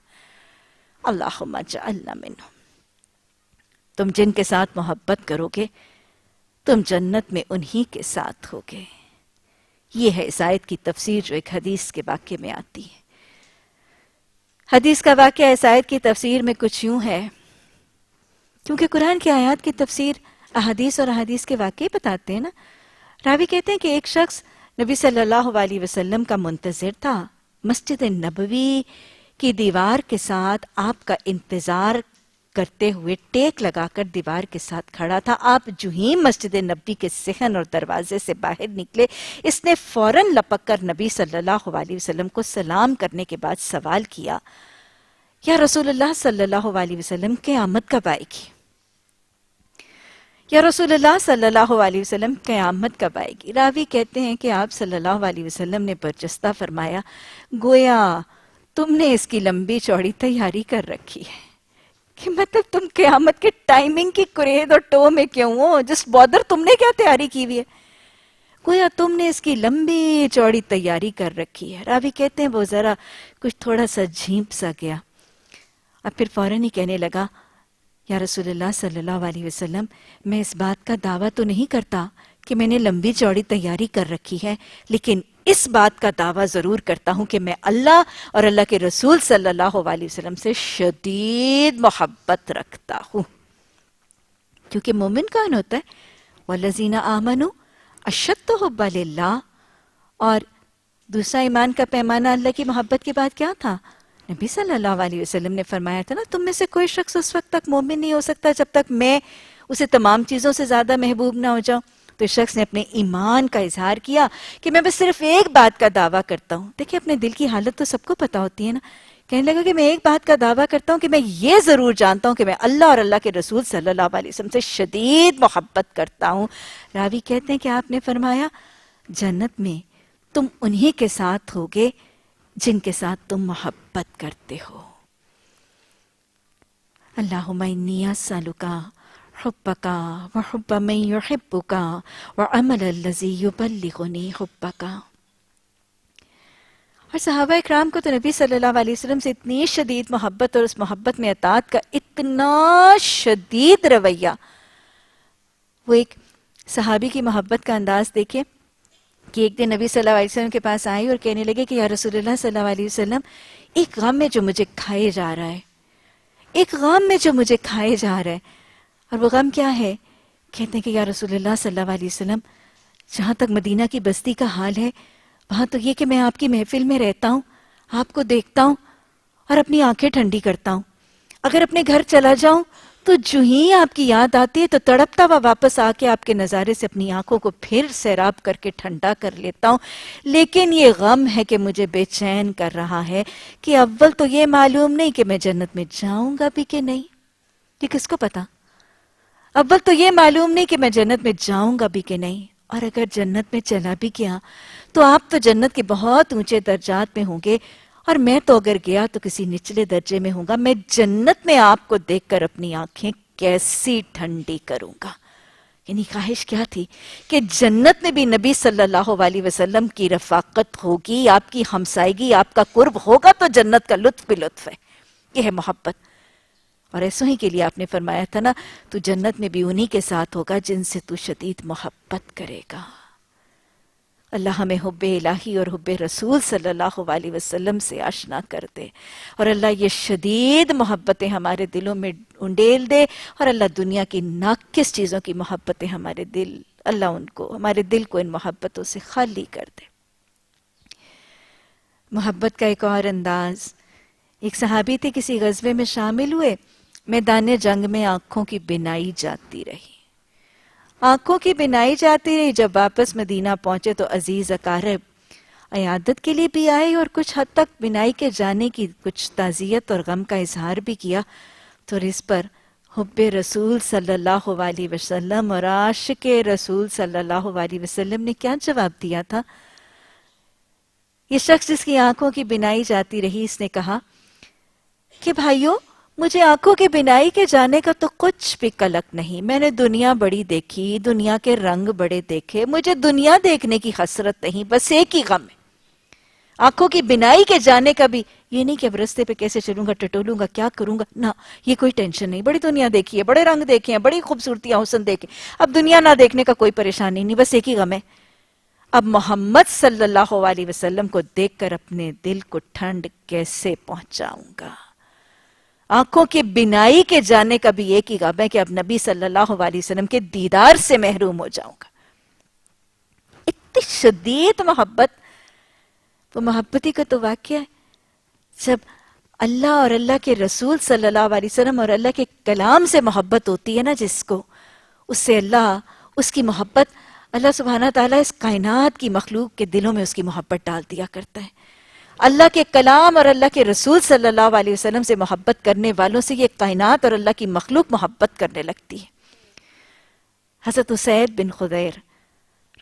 Speaker 1: اللہم اجعلنا منہم. تم جن کے ساتھ محبت کرو گے تم جنت میں انہی کے ساتھ ہوگے. یہ ہے اس آیت کی تفسیر جو ایک حدیث کے واقعے میں آتی ہے. حدیث کا واقعہ اس آیت کی تفسیر میں کچھ یوں ہے، کیونکہ قرآن کی آیات کی تفسیر احادیث اور احادیث کے واقعے بتاتے ہیں نا. راوی کہتے ہیں کہ ایک شخص نبی صلی اللہ علیہ وسلم کا منتظر تھا. مسجد نبوی کی دیوار کے ساتھ آپ کا انتظار کرتے ہوئے ٹیک لگا کر دیوار کے ساتھ کھڑا تھا. آپ جو ہی مسجد نبوی کے صحن اور دروازے سے باہر نکلے، اس نے فوراً لپک کر نبی صلی اللہ علیہ وسلم کو سلام کرنے کے بعد سوال کیا، یا رسول اللہ صلی اللہ علیہ وسلم قیامت کب آئے گی؟ یا رسول اللہ صلی اللہ علیہ وسلم قیامت کب آئے گی؟ راوی کہتے ہیں کہ آپ صلی اللہ علیہ وسلم نے برجستہ فرمایا، گویا تم نے اس کی لمبی چوڑی تیاری کر رکھی ہے. کہ مطلب تم قیامت کے ٹائمنگ کی قرید اور ٹو میں کیوں ہو؟ جس بودر تم نے کیا تیاری کی ہوئی ہے؟ گویا تم نے اس کی لمبی چوڑی تیاری کر رکھی ہے. راوی کہتے ہیں وہ ذرا کچھ تھوڑا سا جھیپ سا گیا اور پھر فوراً ہی کہنے لگا، یا رسول اللہ صلی اللہ علیہ وسلم، میں اس بات کا دعویٰ تو نہیں کرتا کہ میں نے لمبی چوڑی تیاری کر رکھی ہے، لیکن اس بات کا دعویٰ ضرور کرتا ہوں کہ میں اللہ اور اللہ کے رسول صلی اللہ علیہ وسلم سے شدید محبت رکھتا ہوں. کیونکہ مومن کون ہوتا ہے؟ وَالَّذِينَ آمَنُوا أَشَدُّ حُبًّا لِلَّهِ. اور دوسرا ایمان کا پیمانہ اللہ کی محبت کے بعد کیا تھا؟ نبی صلی اللہ علیہ وسلم نے فرمایا تھا نا، تم میں سے کوئی شخص اس وقت تک مومن نہیں ہو سکتا جب تک میں اسے تمام چیزوں سے زیادہ محبوب نہ ہو جاؤں. تو اس شخص نے اپنے ایمان کا اظہار کیا کہ میں بس صرف ایک بات کا دعویٰ کرتا ہوں. دیکھیں اپنے دل کی حالت تو سب کو پتہ ہوتی ہے نا. کہنے لگا کہ میں ایک بات کا دعویٰ کرتا ہوں کہ میں یہ ضرور جانتا ہوں کہ میں اللہ اور اللہ کے رسول صلی اللہ علیہ وسلم سے شدید محبت کرتا ہوں. راوی کہتے ہیں کہ آپ نے فرمایا جنت میں تم انہی کے ساتھ ہوگے جن کے ساتھ تم محبت کرتے ہو. اللہم انی اسألک حبک وحب من یحبک وعمل الذی یبلغنی حبک. اور صحابہ اکرام کو تو نبی صلی اللہ علیہ وسلم سے اتنی شدید محبت اور اس محبت میں اطاعت کا اتنا شدید رویہ. وہ ایک صحابی کی محبت کا انداز دیکھیں کہ ایک دن نبی صلی اللہ علیہ وسلم کے پاس آئی اور کہنے لگے کہ یا رسول اللہ صلی اللہ علیہ وسلم، ایک غم ہے جو مجھے کھائے جا رہا ہے، ایک غم ہے جو مجھے کھائے جا رہا ہے. اور وہ غم کیا ہے؟ کہتے ہیں کہ یا رسول اللہ صلی اللہ علیہ وسلم، جہاں تک مدینہ کی بستی کا حال ہے وہاں تو یہ کہ میں آپ کی محفل میں رہتا ہوں، آپ کو دیکھتا ہوں اور اپنی آنکھیں ٹھنڈی کرتا ہوں. اگر اپنے گھر چلا جاؤں تو جو ہی آپ کی یاد آتی ہے تو تڑپتا ہوا واپس آ کے آپ کے نظارے سے اپنی آنکھوں کو پھر سیراب کر کے ٹھنڈا کر لیتا ہوں. لیکن یہ غم ہے کہ مجھے بے چین کر رہا ہے کہ اول تو یہ معلوم نہیں کہ میں جنت میں جاؤں گا بھی کہ نہیں. یہ کس کو پتا؟ اول تو یہ معلوم نہیں کہ میں جنت میں جاؤں گا بھی کہ نہیں، اور اگر جنت میں چلا بھی گیا تو آپ تو جنت کے بہت اونچے درجات میں ہوں گے اور میں تو اگر گیا تو کسی نچلے درجے میں ہوں گا. میں جنت میں آپ کو دیکھ کر اپنی آنکھیں کیسی ٹھنڈی کروں گا. یعنی خواہش کیا تھی کہ جنت میں بھی نبی صلی اللہ علیہ وسلم کی رفاقت ہوگی، آپ کی ہمسائیگی، آپ کا قرب ہوگا تو جنت کا لطف بھی لطف ہے. یہ ہے محبت. اور ایسوں ہی کے لیے آپ نے فرمایا تھا نا، تو جنت میں بھی انہی کے ساتھ ہوگا جن سے تو شدید محبت کرے گا. اللہ ہمیں حب الہی اور حب رسول صلی اللہ علیہ وسلم سے آشنا کر دے، اور اللہ یہ شدید محبتیں ہمارے دلوں میں انڈیل دے، اور اللہ دنیا کی ناقص چیزوں کی محبتیں اللہ ہمارے دل کو ان محبتوں سے خالی کر دے. محبت کا ایک اور انداز، ایک صحابی تھے کسی غزوے میں شامل ہوئے، میدان جنگ میں آنکھوں کی بینائی جاتی رہی، آنکھوں کی بینائی جاتی رہی. جب واپس مدینہ پہنچے تو عزیز اقارب عیادت کے لیے بھی آئے اور کچھ حد تک بینائی کے جانے کی کچھ تعزیت اور غم کا اظہار بھی کیا. تو اس پر حب رسول صلی اللہ علیہ وسلم اور عاشق رسول صلی اللہ علیہ وسلم نے کیا جواب دیا تھا؟ یہ شخص جس کی آنکھوں کی بینائی جاتی رہی، اس نے کہا کہ بھائیو، مجھے آنکھوں کی بینائی کے جانے کا تو کچھ بھی قلق نہیں. میں نے دنیا بڑی دیکھی، دنیا کے رنگ بڑے دیکھے، مجھے دنیا دیکھنے کی حسرت نہیں، بس ایک ہی غم ہے آنکھوں کی بینائی کے جانے کا بھی. یہ نہیں کہ اب رستے پہ کیسے چلوں گا، ٹٹولوں گا، کیا کروں گا، نہ، یہ کوئی ٹینشن نہیں. بڑی دنیا دیکھی ہے، بڑے رنگ دیکھے ہیں، بڑی خوبصورتیاں حسن دیکھے، اب دنیا نہ دیکھنے کا کوئی پریشانی نہیں، بس ایک ہی غم ہے، اب محمد صلی اللہ علیہ وسلم کو دیکھ کر اپنے دل کو ٹھنڈ کیسے پہنچاؤں گا. آنکھوں کی بینائی کے جانے کا بھی ایک ہی غم ہے کہ اب نبی صلی اللہ علیہ وسلم کے دیدار سے محروم ہو جاؤں گا. اتنی شدید محبت. وہ محبتی کا تو واقعہ ہے جب اللہ اور اللہ کے رسول صلی اللہ علیہ وسلم اور اللہ کے کلام سے محبت ہوتی ہے نا، جس کو، اس سے اللہ، اس کی محبت، اللہ سبحانہ تعالیٰ اس کائنات کی مخلوق کے دلوں میں اس کی محبت ڈال دیا کرتا ہے. اللہ کے کلام اور اللہ کے رسول صلی اللہ علیہ وسلم سے محبت کرنے والوں سے یہ کائنات اور اللہ کی مخلوق محبت کرنے لگتی ہے. حضرت اسید بن خضیر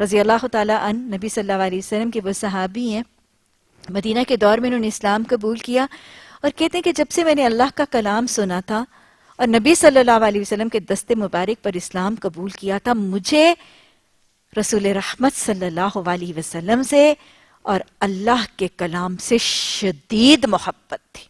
Speaker 1: رضی اللہ تعالیٰ عنہ نبی صلی اللہ علیہ وسلم کے وہ صحابی ہیں، مدینہ کے دور میں انہوں نے اسلام قبول کیا، اور کہتے ہیں کہ جب سے میں نے اللہ کا کلام سنا تھا اور نبی صلی اللہ علیہ وسلم کے دست مبارک پر اسلام قبول کیا تھا، مجھے رسول رحمت صلی اللہ علیہ وسلم سے اور اللہ کے کلام سے شدید محبت تھی.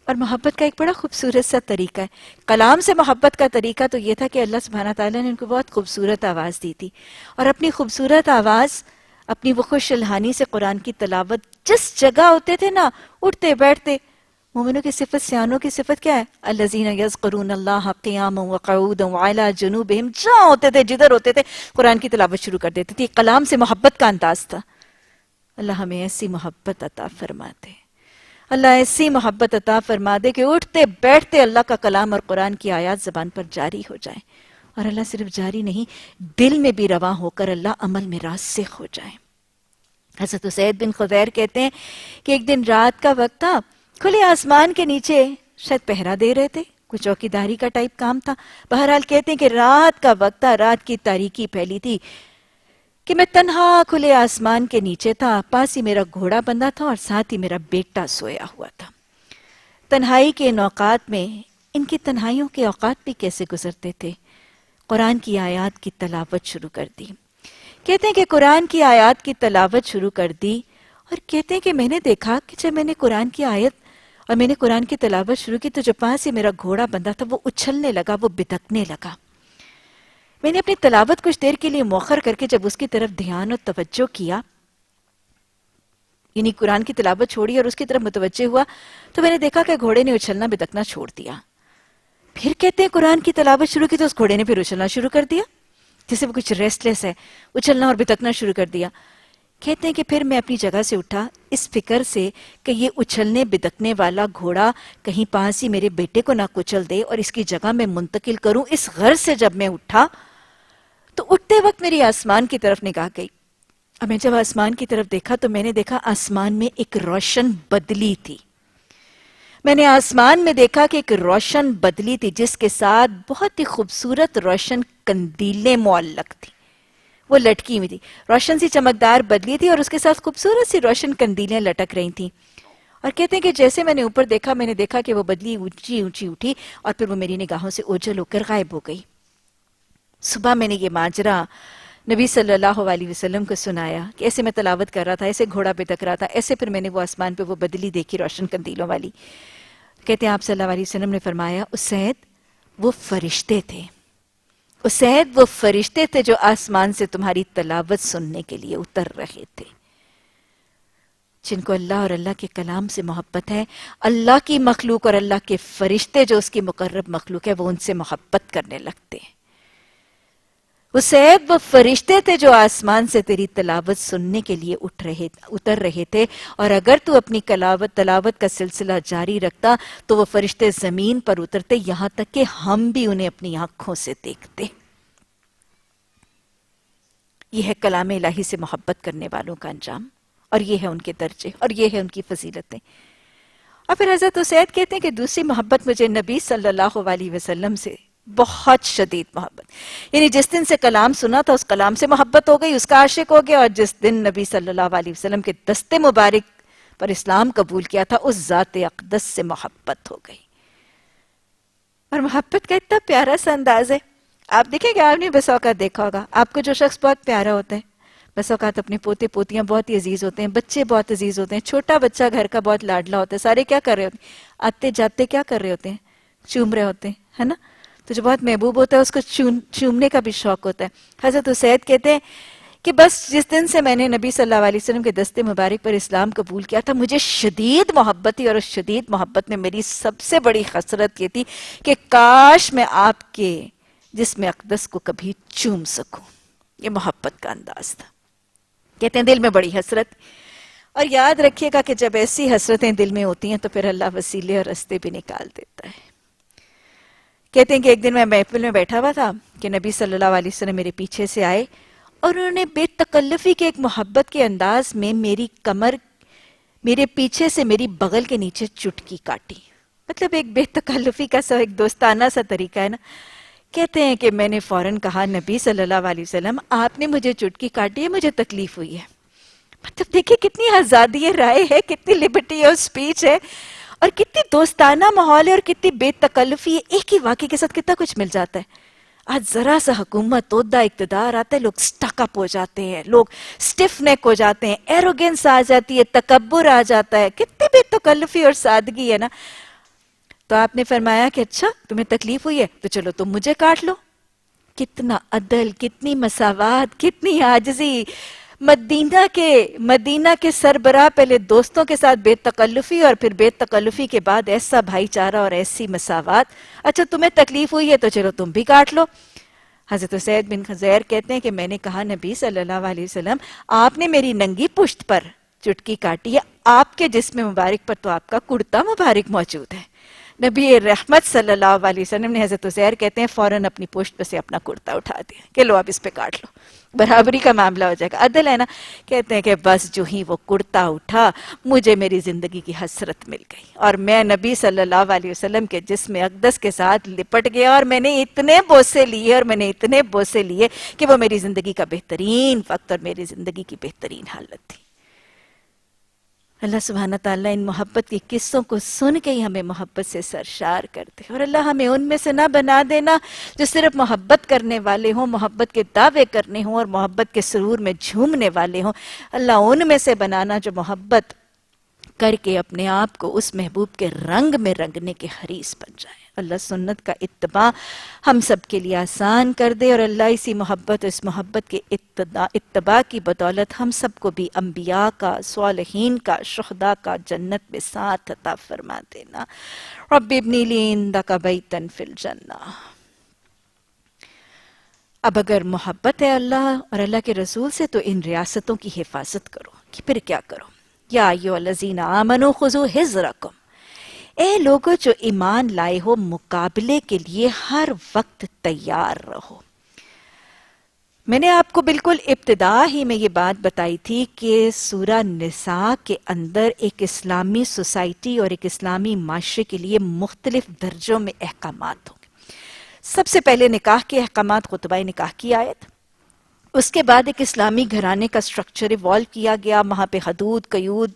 Speaker 1: اور محبت کا ایک بڑا خوبصورت سا طریقہ ہے. کلام سے محبت کا طریقہ تو یہ تھا کہ اللہ سبحانہ تعالیٰ نے ان کو بہت خوبصورت آواز دی تھی، اور اپنی خوبصورت آواز، اپنی وہ خوش الحانی سے قرآن کی تلاوت، جس جگہ ہوتے تھے نا، اٹھتے بیٹھتے. مومنوں کی صفت، سیانوں کی صفت کیا ہے؟ الذین یذکرون اللہ قیاما وقعودا وعلی جنوبہم. جہاں ہوتے تھے، جدھر ہوتے تھے، قرآن کی تلاوت شروع کر دیتے تھے. کلام سے محبت کا انداز تھا. اللہ ہمیں ایسی محبت عطا فرماتے. اللہ ایسی محبت عطا فرما دے کہ اٹھتے بیٹھتے اللہ کا کلام اور قرآن کی آیات زبان پر جاری ہو جائیں، اور اللہ صرف جاری نہیں، دل میں بھی رواں ہو کر اللہ عمل میں راسخ ہو جائیں۔ حضرت اسید بن خضیر کہتے ہیں کہ ایک دن رات کا وقت تھا، کھلے آسمان کے نیچے شاید پہرا دے رہے تھے، کچھ چوکی داری کا ٹائپ کام تھا۔ بہرحال کہتے ہیں کہ رات کا وقت تھا، رات کی تاریکی پھیلی تھی کہ میں تنہا کھلے آسمان کے نیچے تھا، پاس ہی میرا گھوڑا بندھا تھا اور ساتھ ہی میرا بیٹا سویا ہوا تھا۔ تنہائی کے ان اوقات میں، ان کی تنہائیوں کے اوقات بھی کیسے گزرتے تھے؟ قرآن کی آیات کی تلاوت شروع کر دی۔ کہتے ہیں کہ قرآن کی آیات کی تلاوت شروع کر دی، اور کہتے ہیں کہ میں نے دیکھا کہ جب میں نے قرآن کی آیت اور میں نے قرآن کی تلاوت شروع کی تو جو پاس ہی میرا گھوڑا بندھا تھا وہ اچھلنے لگا، وہ بدکنے لگا۔ میں نے اپنی تلاوت کچھ دیر کے لیے مؤخر کر کے جب اس کی طرف دھیان اور توجہ کیا، یعنی قرآن کی تلاوت چھوڑی اور اس کی طرف متوجہ ہوا، تو میں نے دیکھا کہ گھوڑے نے اچھلنا بدکنا چھوڑ دیا۔ پھر کہتے ہیں قرآن کی تلاوت شروع کی تو اس گھوڑے نے پھر اچھلنا شروع کر دیا، جیسے وہ کچھ ریسٹلیس ہے، اچھلنا اور بدکنا شروع کر دیا۔ کہتے ہیں کہ پھر میں اپنی جگہ سے اٹھا اس فکر سے کہ یہ اچھلنے بدکنے والا گھوڑا کہیں پاس ہی میرے بیٹے کو نہ کچل دے اور اس کی جگہ میں منتقل کروں، اس غرض سے جب میں اٹھا تو اٹھتے وقت میری آسمان کی طرف نگاہ گئی، اور میں جب آسمان کی طرف دیکھا تو میں نے دیکھا آسمان میں ایک روشن بدلی تھی۔ میں نے آسمان میں دیکھا کہ ایک روشن بدلی تھی جس کے ساتھ بہت ہی خوبصورت روشن قندیلیں معلق تھی، وہ لٹکی ہوئی تھی۔ روشن سی چمکدار بدلی تھی اور اس کے ساتھ خوبصورت سی روشن قندیلیں لٹک رہی تھیں، اور کہتے ہیں کہ جیسے میں نے اوپر دیکھا میں نے دیکھا کہ وہ بدلی اونچی اونچی اٹھی اور پھر وہ میری نگاہوں سے اوجھل ہو کر غائب ہو گئی۔ صبح میں نے یہ ماجرا نبی صلی اللہ علیہ وسلم کو سنایا کہ ایسے میں تلاوت کر رہا تھا، ایسے گھوڑا بدک رہا تھا، ایسے پھر میں نے وہ آسمان پہ وہ بدلی دیکھی روشن قندیلوں والی۔ کہتے ہیں آپ صلی اللہ علیہ وسلم نے فرمایا، اسید وہ فرشتے تھے، اسید وہ فرشتے تھے جو آسمان سے تمہاری تلاوت سننے کے لیے اتر رہے تھے۔ جن کو اللہ اور اللہ کے کلام سے محبت ہے، اللہ کی مخلوق اور اللہ کے فرشتے جو اس کی مقرب مخلوق ہے وہ ان سے محبت کرنے لگتے ہیں۔ اسید وہ فرشتے تھے جو آسمان سے تیری تلاوت سننے کے لیے اتر رہے تھے، اور اگر تو اپنی تلاوت کا سلسلہ جاری رکھتا تو وہ فرشتے زمین پر اترتے، یہاں تک کہ ہم بھی انہیں اپنی آنکھوں سے دیکھتے۔ یہ ہے کلام الہی سے محبت کرنے والوں کا انجام، اور یہ ہے ان کے درجے، اور یہ ہے ان کی فضیلتیں۔ اور پھر حضرت اسید کہتے ہیں کہ دوسری محبت مجھے نبی صلی اللہ علیہ وسلم سے بہت شدید محبت، یعنی جس دن سے کلام سنا تھا اس کلام سے محبت ہو گئی، اس کا عاشق ہو گیا، اور جس دن نبی صلی اللہ علیہ وسلم کے دست مبارک پر اسلام قبول کیا تھا اس ذات اقدس سے محبت ہو گئی۔ اور محبت کا اتنا پیارا سا انداز ہے، آپ دیکھیں کہ آپ نے بس اوقات دیکھا ہوگا، آپ کو جو شخص بہت پیارا ہوتا ہے، بس اوقات اپنے پوتے پوتیاں بہت ہی عزیز ہوتے ہیں، بچے بہت عزیز ہوتے ہیں، چھوٹا بچہ گھر کا بہت لاڈلا ہوتا ہے، سارے کیا کر رہے ہوتے ہیں؟ آتے جاتے کیا کر رہے ہوتے ہیں؟ چوم رہے ہوتے ہیں، ہے نا؟ تو جو بہت محبوب ہوتا ہے اس کو چومنے کا بھی شوق ہوتا ہے۔ حضرت اسید کہتے ہیں کہ بس جس دن سے میں نے نبی صلی اللہ علیہ وسلم کے دست مبارک پر اسلام قبول کیا تھا مجھے شدید محبت تھی، اور اس شدید محبت میں میری سب سے بڑی خسرت یہ تھی کہ کاش میں آپ کے جسم اقدس کو کبھی چوم سکوں۔ یہ محبت کا انداز تھا۔ کہتے ہیں دل میں بڑی حسرت، اور یاد رکھیے گا کہ جب ایسی حسرتیں دل میں ہوتی ہیں تو پھر اللہ وسیلے اور رستے بھی نکال دیتا ہے۔ کہتے ہیں کہ ایک دن میں محفل میں بیٹھا ہوا تھا کہ نبی صلی اللہ علیہ وسلم میرے پیچھے سے آئے، اور انہوں نے بے تکلفی کے ایک محبت کے انداز میں میری کمر، میرے پیچھے سے میری بغل کے نیچے چٹکی کاٹی، مطلب ایک بے تکلفی کا ایک دوستانہ سا طریقہ ہے نا۔ کہتے ہیں کہ میں نے فوراً کہا نبی صلی اللہ علیہ وسلم آپ نے مجھے چٹکی کاٹی ہے، مجھے تکلیف ہوئی ہے۔ مطلب دیکھیں کتنی آزادی رائے ہے، کتنی لبرٹی اور سپیچ ہے، اور کتنی دوستانہ ماحول ہے، اور کتنی بے تکلفی ہے، ایک ہی واقعے کے ساتھ کتنا کچھ مل جاتا ہے۔ آج ذرا سا حکومت عہدہ اقتدار آتا ہے لوگ سٹک اپ ہو جاتے ہیں، لوگ سٹف نیک ہو جاتے ہیں، ایروگنس آ جاتی ہے، تکبر آ جاتا ہے، کتنی بے تکلفی اور سادگی ہے نا۔ تو آپ نے فرمایا کہ اچھا تمہیں تکلیف ہوئی ہے تو چلو تم مجھے کاٹ لو۔ کتنا عدل، کتنی مساوات، کتنی عاجزی۔ مدینہ کے سربراہ پہلے دوستوں کے ساتھ بے تکلفی، اور پھر بے تکلفی کے بعد ایسا بھائی چارہ اور ایسی مساوات۔ اچھا تمہیں تکلیف ہوئی ہے تو چلو تم بھی کاٹ لو۔ حضرت اسید بن خضیر کہتے ہیں کہ میں نے کہا نبی صلی اللہ علیہ وسلم آپ نے میری ننگی پشت پر چٹکی کاٹی ہے، آپ کے جسم مبارک پر تو آپ کا کرتا مبارک موجود ہے۔ نبی رحمت صلی اللہ علیہ وسلم نے، حضرت عزیر کہتے ہیں، فوراً اپنی پشت پہ سے اپنا کرتا اٹھا دیا کہ لو اب اس پہ کاٹ لو، برابری کا معاملہ ہو جائے گا، عدل ہے نا۔ کہتے ہیں کہ بس جو ہی وہ کرتا اٹھا، مجھے میری زندگی کی حسرت مل گئی، اور میں نبی صلی اللہ علیہ وسلم کے جسم اقدس کے ساتھ لپٹ گیا، اور میں نے اتنے بوسے لیے کہ وہ میری زندگی کا بہترین وقت اور میری زندگی کی بہترین حالت تھی۔ اللہ سبحانہ تعالیٰ ان محبت کی قصوں کو سن کے ہی ہمیں محبت سے سرشار کر دے، اور اللہ ہمیں ان میں سے نہ بنا دینا جو صرف محبت کرنے والے ہوں، محبت کے دعوے کرنے ہوں اور محبت کے سرور میں جھومنے والے ہوں۔ اللہ ان میں سے بنانا جو محبت کر کے اپنے آپ کو اس محبوب کے رنگ میں رنگنے کے حریص بن جائے۔ اللہ سنت کا اتباع ہم سب کے لیے آسان کر دے، اور اللہ اسی محبت اور اس محبت کے اتباع کی بدولت ہم سب کو بھی انبیاء کا، صالحین کا، شہداء کا جنت میں ساتھ عطا فرما دینا۔ رب ابنی لی عندک بیتا فی الجنہ۔ اب اگر محبت ہے اللہ اور اللہ کے رسول سے تو ان ریاستوں کی حفاظت کرو، کہ پھر کیا کرو؟ یا ایھا الذین آمنوا خذوا حذرکم، اے لوگو جو ایمان لائے ہو، مقابلے کے لیے ہر وقت تیار رہو۔ میں نے آپ کو بالکل ابتدا ہی میں یہ بات بتائی تھی کہ سورہ نساء کے اندر ایک اسلامی سوسائٹی اور ایک اسلامی معاشرے کے لیے مختلف درجوں میں احکامات ہوں گے۔ سب سے پہلے نکاح کے احکامات، خطبہ نکاح کی آیت، اس کے بعد ایک اسلامی گھرانے کا سٹرکچر ایوالو کیا گیا، وہاں پہ حدود، قیود،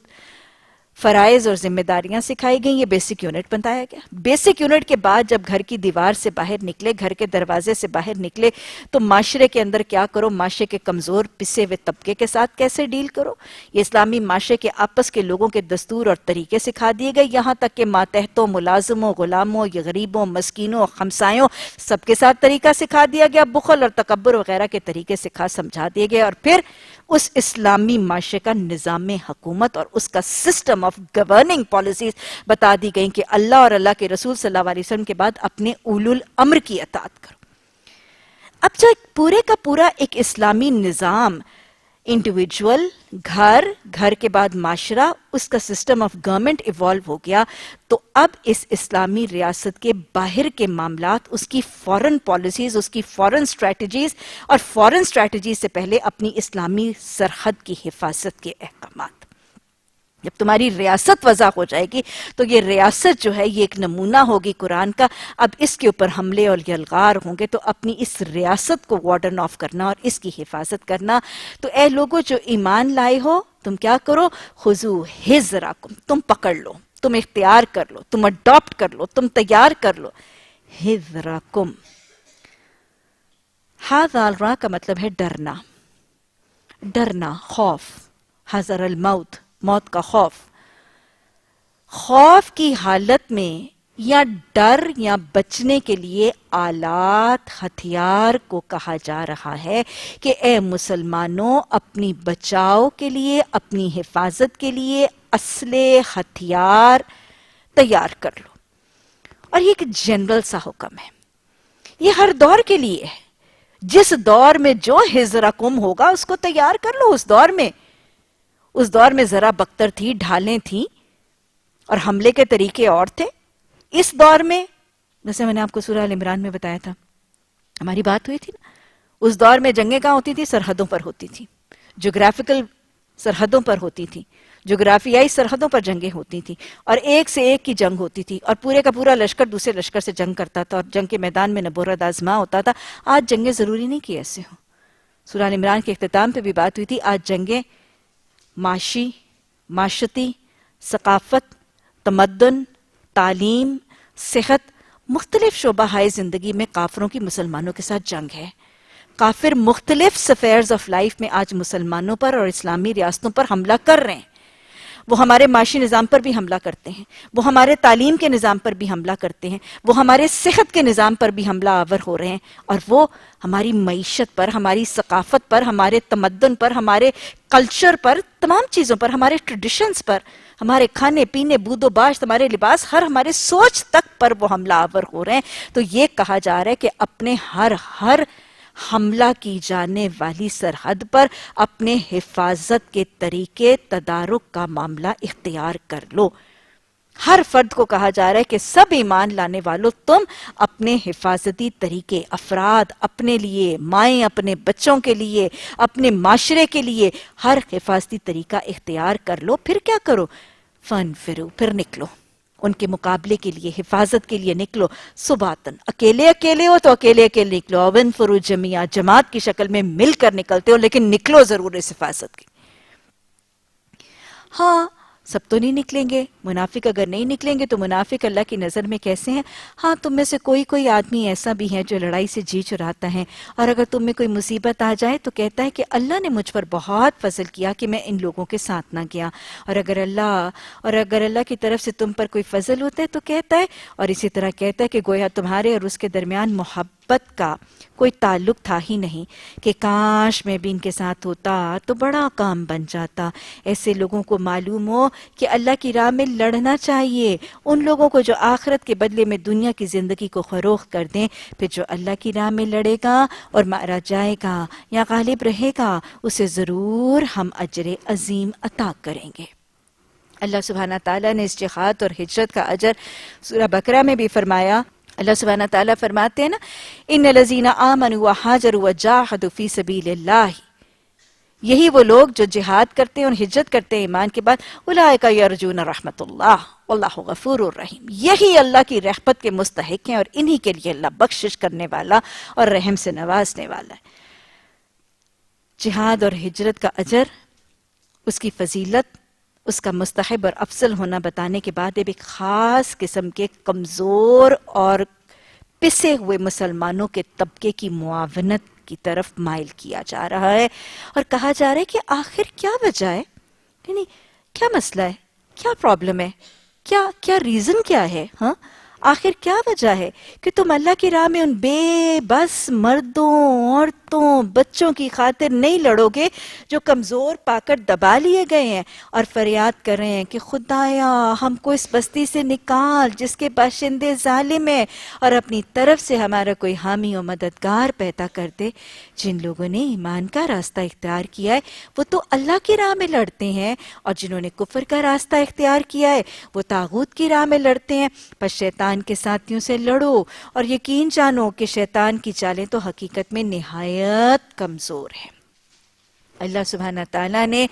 Speaker 1: فرائض اور ذمہ داریاں سکھائی گئیں، یہ بیسک یونٹ بتایا گیا۔ بیسک یونٹ کے بعد جب گھر کی دیوار سے باہر نکلے، گھر کے دروازے سے باہر نکلے، تو معاشرے کے اندر کیا کرو، معاشرے کے کمزور پسے ہوئے طبقے کے ساتھ کیسے ڈیل کرو، یہ اسلامی معاشرے کے آپس کے لوگوں کے دستور اور طریقے سکھا دیے گئے، یہاں تک کہ ماتحتوں، ملازموں، غلاموں، غریبوں، مسکینوں، خمسایوں، سب کے ساتھ طریقہ سکھا دیا گیا، بخل اور تکبر وغیرہ کے طریقے سمجھا دیے گئے، اور پھر اس اسلامی معاشرے کا نظام حکومت اور اس کا سسٹم آف گورننگ پالیسیز بتا دی گئیں کہ اللہ اور اللہ کے رسول صلی اللہ علیہ وسلم کے بعد اپنے اولو الامر کی اطاعت کرو۔ اب جو پورے کا پورا ایک اسلامی نظام، انڈیویجول، گھر کے بعد معاشرہ، اس کا سسٹم آف گورنمنٹ ایوالو ہو گیا، تو اب اس اسلامی ریاست کے باہر کے معاملات، اس کی فورن پالیسیز، اس کی فورن سٹریٹجیز، اور فورن سٹریٹجیز سے پہلے اپنی اسلامی سرحد کی حفاظت کے احکامات۔ جب تمہاری ریاست وضع ہو جائے گی تو یہ ریاست جو ہے یہ ایک نمونہ ہوگی قرآن کا، اب اس کے اوپر حملے اور یلغار ہوں گے، تو اپنی اس ریاست کو وارڈن آف کرنا اور اس کی حفاظت کرنا۔ تو اے لوگو جو ایمان لائے ہو، تم کیا کرو، خذوا حذرکم، تم پکڑ لو، تم اختیار کر لو، تم اڈاپٹ کر لو، تم تیار کر لو، حذرکم۔ حاذال را کا مطلب ہے ڈرنا، ڈرنا، خوف، حذر الموت، موت کا خوف۔ خوف کی حالت میں یا ڈر یا بچنے کے لیے آلات، ہتھیار کو کہا جا رہا ہے کہ اے مسلمانوں، اپنی بچاؤ کے لیے، اپنی حفاظت کے لیے اسلحے، ہتھیار تیار کر لو۔ اور یہ ایک جنرل سا حکم ہے، یہ ہر دور کے لیے ہے۔ جس دور میں جو حذرکم ہوگا اس کو تیار کر لو۔ اس دور میں ذرا بختر تھی، ڈھالیں تھیں اور حملے کے طریقے اور تھے۔ اس دور میں، جیسے میں نے آپ کو سورہ ال عمران میں بتایا تھا، ہماری بات ہوئی تھی نا، اس دور میں جنگیں کہاں ہوتی تھی؟ سرحدوں پر ہوتی تھی، جغرافیکل سرحدوں پر ہوتی تھی، جغرافیائی سرحدوں پر جنگیں ہوتی تھیں، اور ایک سے ایک کی جنگ ہوتی تھی، اور پورے کا پورا لشکر دوسرے لشکر سے جنگ کرتا تھا، اور جنگ کے میدان میں نبرد آزما ہوتا تھا۔ آج جنگیں ضروری نہیں کہ ایسے ہوں۔ سورہ ال عمران کے اختتام پہ بھی بات ہوئی تھی، آج جنگیں معاشرتی، ثقافت، تمدن، تعلیم، صحت، مختلف شعبہ ہائے زندگی میں کافروں کی مسلمانوں کے ساتھ جنگ ہے۔ کافر مختلف سفیئرز آف لائف میں آج مسلمانوں پر اور اسلامی ریاستوں پر حملہ کر رہے ہیں۔ وہ ہمارے معاشی نظام پر بھی حملہ کرتے ہیں، وہ ہمارے تعلیم کے نظام پر بھی حملہ کرتے ہیں، وہ ہمارے صحت کے نظام پر بھی حملہ آور ہو رہے ہیں، اور وہ ہماری معیشت پر، ہماری ثقافت پر، ہمارے تمدن پر، ہمارے کلچر پر، تمام چیزوں پر، ہمارے ٹریڈیشنز پر، ہمارے کھانے پینے، بود و باش، ہمارے لباس، ہمارے سوچ تک پر وہ حملہ آور ہو رہے ہیں۔ تو یہ کہا جا رہا ہے کہ اپنے ہر حملہ کی جانے والی سرحد پر اپنے حفاظت کے طریقے تدارک کا معاملہ اختیار کر لو۔ ہر فرد کو کہا جا رہا ہے کہ سب ایمان لانے والوں تم اپنے حفاظتی طریقے، افراد اپنے لیے، مائیں اپنے بچوں کے لیے، اپنے معاشرے کے لیے ہر حفاظتی طریقہ اختیار کر لو۔ پھر کیا کرو؟ فَانْفِرُوا، پھر نکلو، ان کے مقابلے کے لیے، حفاظت کے لیے نکلو۔ صُبَاتًا، اکیلے ہو تو اکیلے نکلو، وَانْفِرُوا جَمِيعًا، جماعت کی شکل میں مل کر نکلتے ہو، لیکن نکلو ضرور اس حفاظت کی۔ ہاں، سب تو نہیں نکلیں گے۔ منافق اگر نہیں نکلیں گے تو منافق اللہ کی نظر میں کیسے ہیں؟ ہاں، تم میں سے کوئی آدمی ایسا بھی ہے جو لڑائی سے جی چراتا ہے، اور اگر تم میں کوئی مصیبت آ جائے تو کہتا ہے کہ اللہ نے مجھ پر بہت فضل کیا کہ میں ان لوگوں کے ساتھ نہ گیا، اور اگر اللہ کی طرف سے تم پر کوئی فضل ہوتا ہے تو کہتا ہے، اور اسی طرح کہتا ہے کہ گویا تمہارے اور اس کے درمیان محبت کا کوئی تعلق تھا ہی نہیں، کہ کاش میں بھی ان کے ساتھ ہوتا تو بڑا کام بن جاتا۔ ایسے لوگوں کو معلوم ہو کہ اللہ کی راہ میں لڑنا چاہیے، ان لوگوں کو جو آخرت کے بدلے میں دنیا کی زندگی کو فروخت کر دیں، پھر جو اللہ کی راہ میں لڑے گا اور مارا جائے گا یا غالب رہے گا، اسے ضرور ہم اجر عظیم عطا کریں گے۔ اللہ سبحانہ تعالیٰ نے اس جہاد اور ہجرت کا اجر سورہ بقرہ میں بھی فرمایا۔ اللہ سبحانہ تعالیٰ فرماتے ہیں نا، ان الذین آمنوا وہاجروا وجاہدوا فی سبیل اللہ، یہی وہ لوگ جو جہاد کرتے ہیں اور ہجرت کرتے ہیں ایمان کے بعد، اولئک یرجون رحمت اللہ واللہ غفور الرحیم، یہی اللہ کی رحمت کے مستحق ہیں اور انہی کے لیے اللہ بخشش کرنے والا اور رحم سے نوازنے والا ہے۔ جہاد اور ہجرت کا اجر، اس کی فضیلت، اس کا مستحب اور افضل ہونا بتانے کے بعد اب ایک خاص قسم کے کمزور اور پسے ہوئے مسلمانوں کے طبقے کی معاونت کی طرف مائل کیا جا رہا ہے، اور کہا جا رہا ہے کہ آخر کیا وجہ ہے، یعنی کیا مسئلہ ہے، کیا پرابلم ہے، کیا ریزن کیا ہے، ہاں آخر کیا وجہ ہے کہ تم اللہ کی راہ میں ان بے بس مردوں، عورتوں، بچوں کی خاطر نہیں لڑو گے جو کمزور پا کر دبا لیے گئے ہیں اور فریاد کر رہے ہیں کہ خدایا ہم کو اس بستی سے نکال جس کے باشندے ظالم ہیں، اور اپنی طرف سے ہمارا کوئی حامی و مددگار پیدا کر دے۔ جن لوگوں نے ایمان کا راستہ اختیار کیا ہے وہ تو اللہ کی راہ میں لڑتے ہیں، اور جنہوں نے کفر کا راستہ اختیار کیا ہے وہ طاغوت کی راہ میں لڑتے ہیں۔ پس شیطان کے ساتھیوں سے لڑو اور یقین جانو کہ شیطان کی چالیں تو حقیقت میں نہایت کمزور ہیں۔ اللہ سبحانہ تعالیٰ نے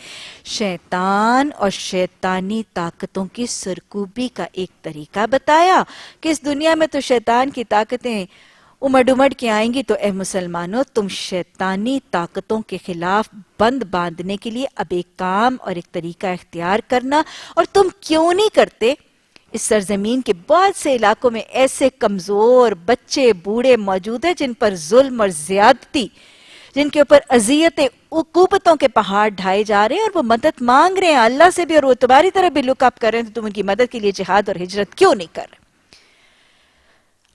Speaker 1: شیطان اور شیطانی طاقتوں کی سرکوبی کا ایک طریقہ بتایا کہ اس دنیا میں تو شیطان کی طاقتیں امڑ امڑ کے آئیں گی، تو اے مسلمانوں تم شیطانی طاقتوں کے خلاف بند باندھنے کے لیے اب ایک کام اور ایک طریقہ اختیار کرنا، اور تم کیوں نہیں کرتے؟ اس سرزمین کے بہت سے علاقوں میں ایسے کمزور بچے بوڑھے موجود ہیں جن پر ظلم اور زیادتی، جن کے اوپر اذیتیں، عقوبتوں کے پہاڑ ڈھائے جا رہے ہیں، اور وہ مدد مانگ رہے ہیں اللہ سے بھی، اور وہ تمہاری طرف بھی لک اپ کر رہے ہیں، تو تم ان کی مدد کے لیے جہاد اور ہجرت کیوں نہیں کر رہے؟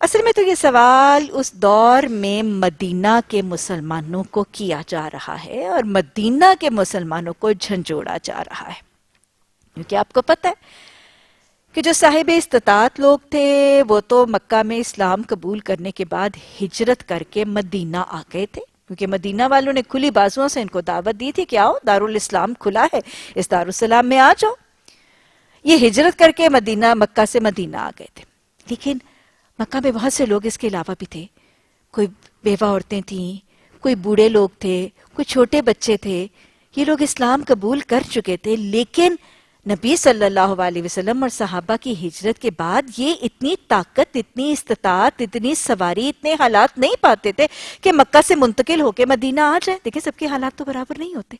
Speaker 1: اصل میں تو یہ سوال اس دور میں مدینہ کے مسلمانوں کو کیا جا رہا ہے، اور مدینہ کے مسلمانوں کو جھنجھوڑا جا رہا ہے، کیونکہ آپ کو پتہ ہے کہ جو صاحب استطاعت لوگ تھے وہ تو مکہ میں اسلام قبول کرنے کے بعد ہجرت کر کے مدینہ آ گئے تھے، کیونکہ مدینہ والوں نے کھلی بازوؤں سے ان کو دعوت دی تھی کہ آؤ دارالاسلام کھلا ہے، اس دارالسلام میں آ جاؤ۔ یہ ہجرت کر کے مکہ سے مدینہ آ گئے تھے، لیکن مکہ میں بہت سے لوگ اس کے علاوہ بھی تھے، کوئی بیوہ عورتیں تھیں، کوئی بوڑھے لوگ تھے، کوئی چھوٹے بچے تھے، یہ لوگ اسلام قبول کر چکے تھے، لیکن نبی صلی اللہ علیہ وسلم اور صحابہ کی ہجرت کے بعد یہ اتنی طاقت، اتنی استطاعت، اتنی سواری، اتنے حالات نہیں پاتے تھے کہ مکہ سے منتقل ہو کے مدینہ آ جائیں۔ دیکھیں سب کے حالات تو برابر نہیں ہوتے،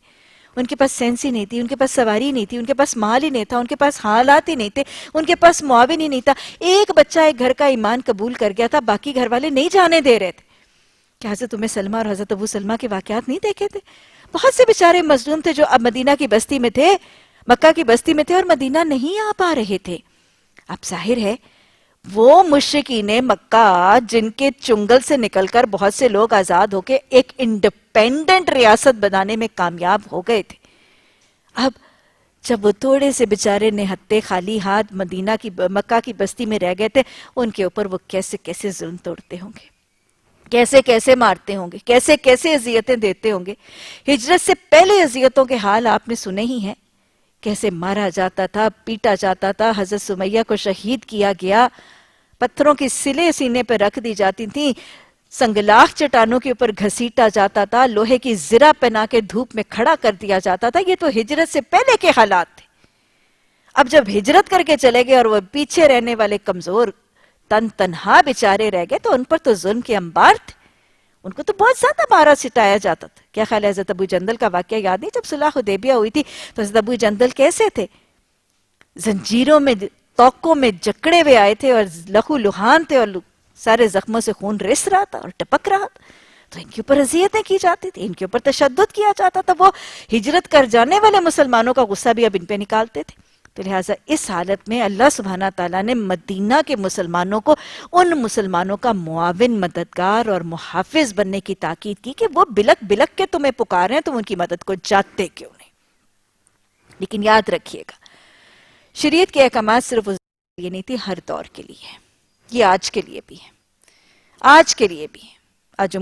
Speaker 1: ان کے پاس سینس ہی نہیں تھی، ان کے پاس سواری نہیں تھی، ان کے پاس مال ہی نہیں تھا، ان کے پاس حالات ہی نہیں تھے، ان کے پاس معاون ہی نہیں تھا۔ ایک بچہ ایک گھر کا ایمان قبول کر گیا تھا، باقی گھر والے نہیں جانے دے رہے تھے۔ کہ حضرت ام سلمہ اور حضرت ابو سلمہ کے واقعات نہیں دیکھے تھے؟ بہت سے بیچارے مظلوم تھے جو اب مدینہ کی بستی میں تھے، مکہ کی بستی میں تھے اور مدینہ نہیں آ پا رہے تھے۔ اب ظاہر ہے وہ مشرکین مکہ جن کے چنگل سے نکل کر بہت سے لوگ آزاد ہو کے ایک انڈیپینڈنٹ ریاست بنانے میں کامیاب ہو گئے تھے، اب جب وہ تھوڑے سے بیچارے نہتے خالی ہاتھ مکہ کی بستی میں رہ گئے تھے، ان کے اوپر وہ کیسے کیسے ظلم توڑتے ہوں گے، کیسے کیسے مارتے ہوں گے، کیسے کیسے اذیتیں دیتے ہوں گے. ہجرت سے پہلے اذیتوں کے حال آپ نے سنے ہی ہیں، کیسے مارا جاتا تھا، پیٹا جاتا تھا. حضرت سمیہ کو شہید کیا گیا، پتھروں کی سلیں سینے پہ رکھ دی جاتی تھیں، سنگلاخ چٹانوں کے اوپر گھسیٹا جاتا تھا، لوہے کی زرہ پہنا کے دھوپ میں کھڑا کر دیا جاتا تھا. یہ تو ہجرت سے پہلے کے حالات تھے. اب جب ہجرت کر کے چلے گئے اور وہ پیچھے رہنے والے کمزور تنہا بیچارے رہ گئے، تو ان پر تو ظلم کے انبار تھے. ان کو تو بہت زیادہ مارا سٹایا جاتا تھا. کیا خیال ہے حضرت ابو جندل کا واقعہ یاد نہیں؟ جب صلح حدیبیہ ہوئی تھی تو حضرت ابو جندل کیسے تھے؟ زنجیروں میں، توقوں میں جکڑے ہوئے آئے تھے اور لہو لہان تھے، اور سارے زخموں سے خون رس رہا تھا اور ٹپک رہا تھا. تو ان کے اوپر اذیتیں کی جاتی تھی، ان کے اوپر تشدد کیا جاتا تھا. وہ ہجرت کر جانے والے مسلمانوں کا غصہ بھی اب ان پہ نکالتے تھے. تو لہٰذا اس حالت میں اللہ سبحانہ تعالیٰ نے مدینہ کے مسلمانوں کو ان مسلمانوں کا معاون، مددگار اور محافظ بننے کی تاکید کی کہ وہ بلک بلک کے تمہیں پکاریں، تم ان کی مدد کو جاتے کیوں نہیں. لیکن یاد رکھیے گا، شریعت کے احکامات صرف اس لیے نہیں تھی، ہر دور کے لیے ہے. یہ آج کے لیے بھی ہے، آج کے لیے بھی ہے. آج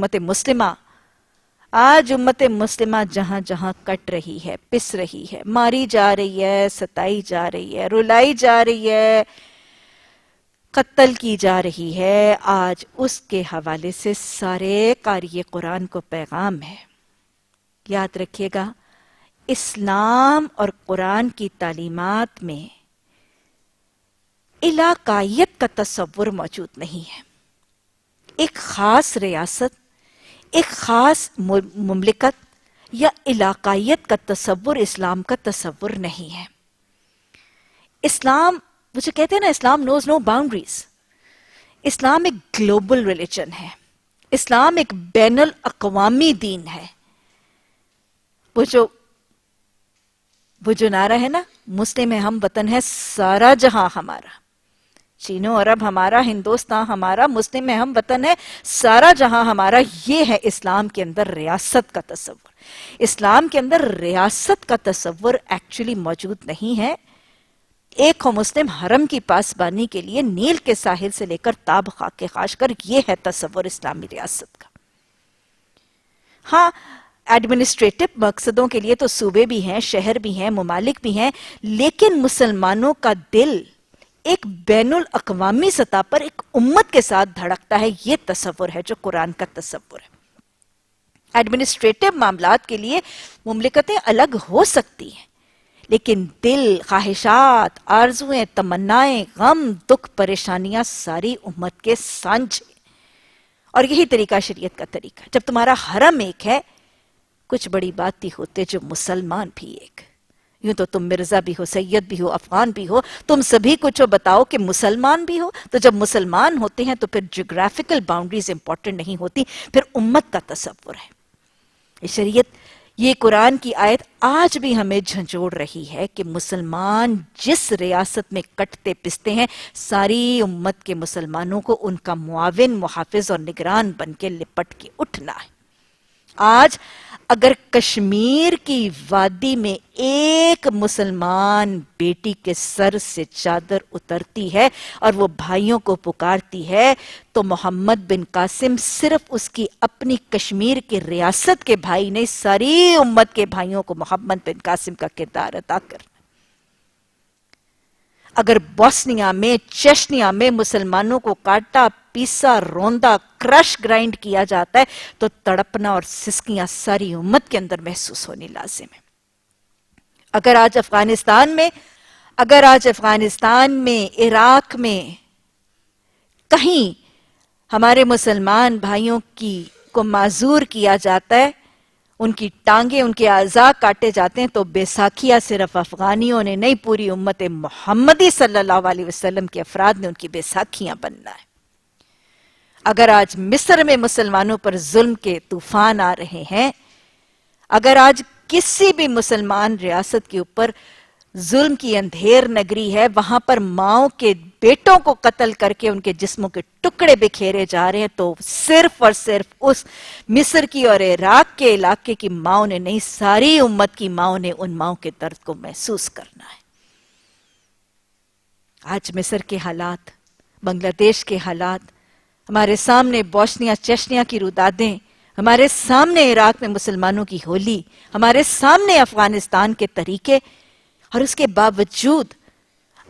Speaker 1: امت مسلمہ جہاں جہاں کٹ رہی ہے، پس رہی ہے، ماری جا رہی ہے، ستائی جا رہی ہے، رلائی جا رہی ہے، قتل کی جا رہی ہے، آج اس کے حوالے سے سارے قاری قرآن کو پیغام ہے. یاد رکھیے گا، اسلام اور قرآن کی تعلیمات میں علاقائیت کا تصور موجود نہیں ہے. ایک خاص ریاست، ایک خاص مملکت یا علاقائیت کا تصور اسلام کا تصور نہیں ہے. اسلام، وہ جو کہتے ہیں نا، اسلام نوز نو باؤنڈریز. اسلام ایک گلوبل ریلیجن ہے، اسلام ایک بین الاقوامی دین ہے. وہ جو نعرہ ہے نا، مسلم ہے ہم وطن ہے سارا جہاں ہمارا، چین و عرب ہمارا، ہندوستان ہمارا، مسلم ہے ہم وطن ہے سارا جہاں ہمارا. یہ ہے اسلام کے اندر ریاست کا تصور. اسلام کے اندر ریاست کا تصور ایکچولی موجود نہیں ہے. ایک ہو مسلم حرم کی پاسبانی کے لیے نیل کے ساحل سے لے کر تاب خاک خاشگر، یہ ہے تصور اسلامی ریاست کا. ہاں، ایڈمنسٹریٹو مقصدوں کے لیے تو صوبے بھی ہیں، شہر بھی ہیں، ممالک بھی ہیں، لیکن مسلمانوں کا دل ایک بین الاقوامی سطح پر ایک امت کے ساتھ دھڑکتا ہے. یہ تصور ہے جو قرآن کا تصور ہے. ایڈمنسٹریٹو معاملات کے لیے مملکتیں الگ ہو سکتی ہیں، لیکن دل، خواہشات، آرزویں، تمنائیں، غم، دکھ، پریشانیاں ساری امت کے سانجھے. اور یہی طریقہ شریعت کا طریقہ. جب تمہارا حرم ایک ہے، کچھ بڑی بات ہی ہوتے جو مسلمان بھی ایک. یوں تو تم مرزا بھی ہو، سید بھی ہو، افغان بھی ہو، تم سبھی کچھ بتاؤ کہ مسلمان بھی ہو. تو جب مسلمان ہوتے ہیں تو پھر جغرافیکل باؤنڈریز امپورٹنٹ نہیں ہوتی، پھر امت کا تصور ہے. شریعت، یہ قرآن کی آیت آج بھی ہمیں جھنجھوڑ رہی ہے کہ مسلمان جس ریاست میں کٹتے پستے ہیں، ساری امت کے مسلمانوں کو ان کا معاون، محافظ اور نگران بن کے لپٹ کے اٹھنا ہے. آج اگر کشمیر کی وادی میں ایک مسلمان بیٹی کے سر سے چادر اترتی ہے اور وہ بھائیوں کو پکارتی ہے، تو محمد بن قاسم صرف اس کی اپنی کشمیر کے ریاست کے بھائی نہیں، ساری امت کے بھائیوں کو محمد بن قاسم کا کردار ادا کرنا. اگر بوسنیا میں، چشنیا میں مسلمانوں کو کاٹا، پیسا، روندا، کرش گرائنڈ کیا جاتا ہے، تو تڑپنا اور سسکیاں ساری امت کے اندر محسوس ہونی لازم ہے. اگر آج افغانستان میں، عراق میں کہیں ہمارے مسلمان بھائیوں کو معذور کیا جاتا ہے، ان کی ٹانگیں، ان کے اعضاء کاٹے جاتے ہیں، تو بیساکھیہ صرف افغانیوں نے نہیں، پوری امت محمدی صلی اللہ علیہ وسلم کے افراد نے ان کی بیساکھیاں بننا ہے. اگر آج مصر میں مسلمانوں پر ظلم کے طوفان آ رہے ہیں، اگر آج کسی بھی مسلمان ریاست کے اوپر ظلم کی اندھیر نگری ہے، وہاں پر ماؤں کے بیٹوں کو قتل کر کے ان کے جسموں کے ٹکڑے بکھیرے جا رہے ہیں، تو صرف اور صرف اس مصر کی اور عراق کے علاقے کی ماؤں نے نہیں، ساری امت کی ماؤں نے ان ماؤں کے درد کو محسوس کرنا ہے. آج مصر کے حالات، بنگلہ دیش کے حالات، ہمارے سامنے بوسنیا چیچنیا کی رودادیں، ہمارے سامنے عراق میں مسلمانوں کی ہولی، ہمارے سامنے افغانستان کے طریقے، اور اس کے باوجود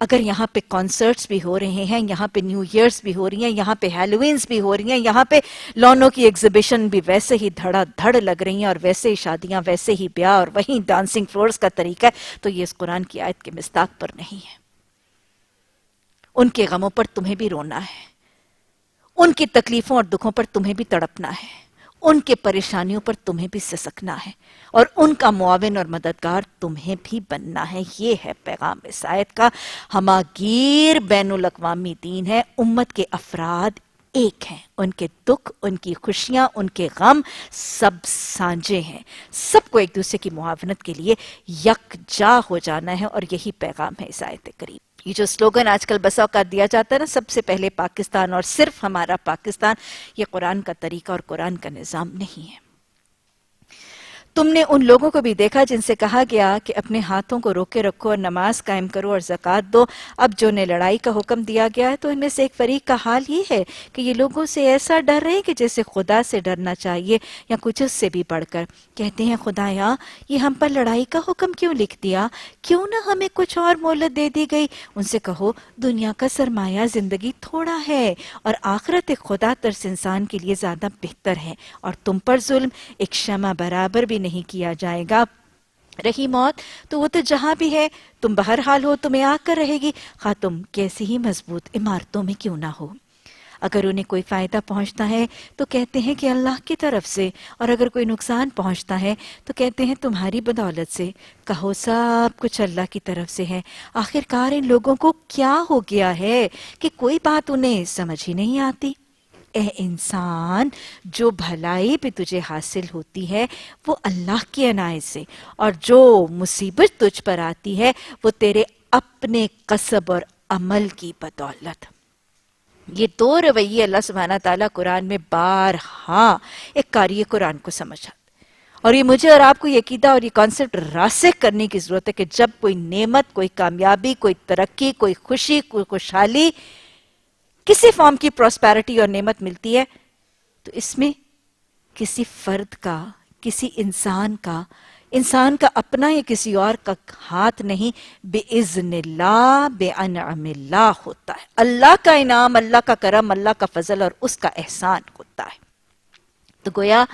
Speaker 1: اگر یہاں پہ کانسرٹس بھی ہو رہے ہیں، یہاں پہ نیو ایئرز بھی ہو رہی ہیں، یہاں پہ ہیلوینز بھی ہو رہی ہیں، یہاں پہ لونوں کی ایگزیبیشن بھی ویسے ہی دھڑا دھڑ لگ رہی ہیں، اور ویسے ہی شادیاں، ویسے ہی بیاہ، اور وہیں ڈانسنگ فلورز کا طریقہ ہے، تو یہ اس قرآن کی آیت کے مصداق پر نہیں ہے۔ ان کے غموں پر تمہیں بھی رونا ہے، ان کی تکلیفوں اور دکھوں پر تمہیں بھی تڑپنا ہے، ان کے پریشانیوں پر تمہیں بھی سسکنا ہے، اور ان کا معاون اور مددگار تمہیں بھی بننا ہے۔ یہ ہے پیغام اس آیت کا۔ ہماگیر بین الاقوامی دین ہے، امت کے افراد ایک ہیں، ان کے دکھ، ان کی خوشیاں، ان کے غم سب سانجے ہیں، سب کو ایک دوسرے کی معاونت کے لیے یکجا ہو جانا ہے، اور یہی پیغام ہے اس آیت کریم۔ یہ جو سلوگن آج کل بسا اوقات دیا جاتا ہے نا، سب سے پہلے پاکستان اور صرف ہمارا پاکستان، یہ قرآن کا طریقہ اور قرآن کا نظام نہیں ہے۔ تم نے ان لوگوں کو بھی دیکھا جن سے کہا گیا کہ اپنے ہاتھوں کو روکے رکھو اور نماز قائم کرو اور زکوٰۃ دو، اب جو نے لڑائی کا حکم دیا گیا ہے تو ان میں سے ایک فریق کا حال یہ ہے کہ یہ لوگوں سے ایسا ڈر رہے کہ جیسے خدا سے ڈرنا چاہیے یا کچھ اس سے بھی بڑھ کر۔ کہتے ہیں خدایا یہ ہم پر لڑائی کا حکم کیوں لکھ دیا، کیوں نہ ہمیں کچھ اور مہلت دے دی گئی۔ ان سے کہو دنیا کا سرمایہ زندگی تھوڑا ہے، اور آخرت ایک خدا ترس انسان کے لیے زیادہ بہتر ہے، اور تم پر ظلم ایک شمع برابر بھی نہیں کیا جائے گا۔ رہی موت تو وہ تو جہاں بھی ہے، تم بہرحال ہو، تمہیں آ کر رہے گی، خواہ تم کیسی ہی مضبوط عمارتوں میں کیوں نہ ہو۔ اگر انہیں کوئی فائدہ پہنچتا ہے تو کہتے ہیں کہ اللہ کی طرف سے، اور اگر کوئی نقصان پہنچتا ہے تو کہتے ہیں تمہاری بدولت سے۔ کہو سب کچھ اللہ کی طرف سے ہے۔ آخرکار ان لوگوں کو کیا ہو گیا ہے کہ کوئی بات انہیں سمجھ ہی نہیں آتی۔ اے انسان، جو بھلائی بھی تجھے حاصل ہوتی ہے وہ اللہ کی عنایت سے، اور جو مصیبت تجھ پر آتی ہے وہ تیرے اپنے قصب اور عمل کی بدولت۔ یہ دو رویے اللہ سبحانہ تعالیٰ قرآن میں بارہا ایک قاری قرآن کو سمجھاتے، اور یہ مجھے اور آپ کو یہ عقیدہ اور یہ کانسیپٹ راسخ کرنے کی ضرورت ہے کہ جب کوئی نعمت، کوئی کامیابی، کوئی ترقی، کوئی خوشی، کوئی خوشحالی، کسی فارم کی پراسپیرٹی اور نعمت ملتی ہے تو اس میں کسی فرد کا، کسی انسان کا اپنا یا کسی اور کا ہاتھ نہیں، بِإِذْنِ اللہ، بِأَنْعَمِ اللہ ہوتا ہے۔ اللہ کا انعام، اللہ کا کرم، اللہ کا فضل اور اس کا احسان ہوتا ہے۔ تو گویا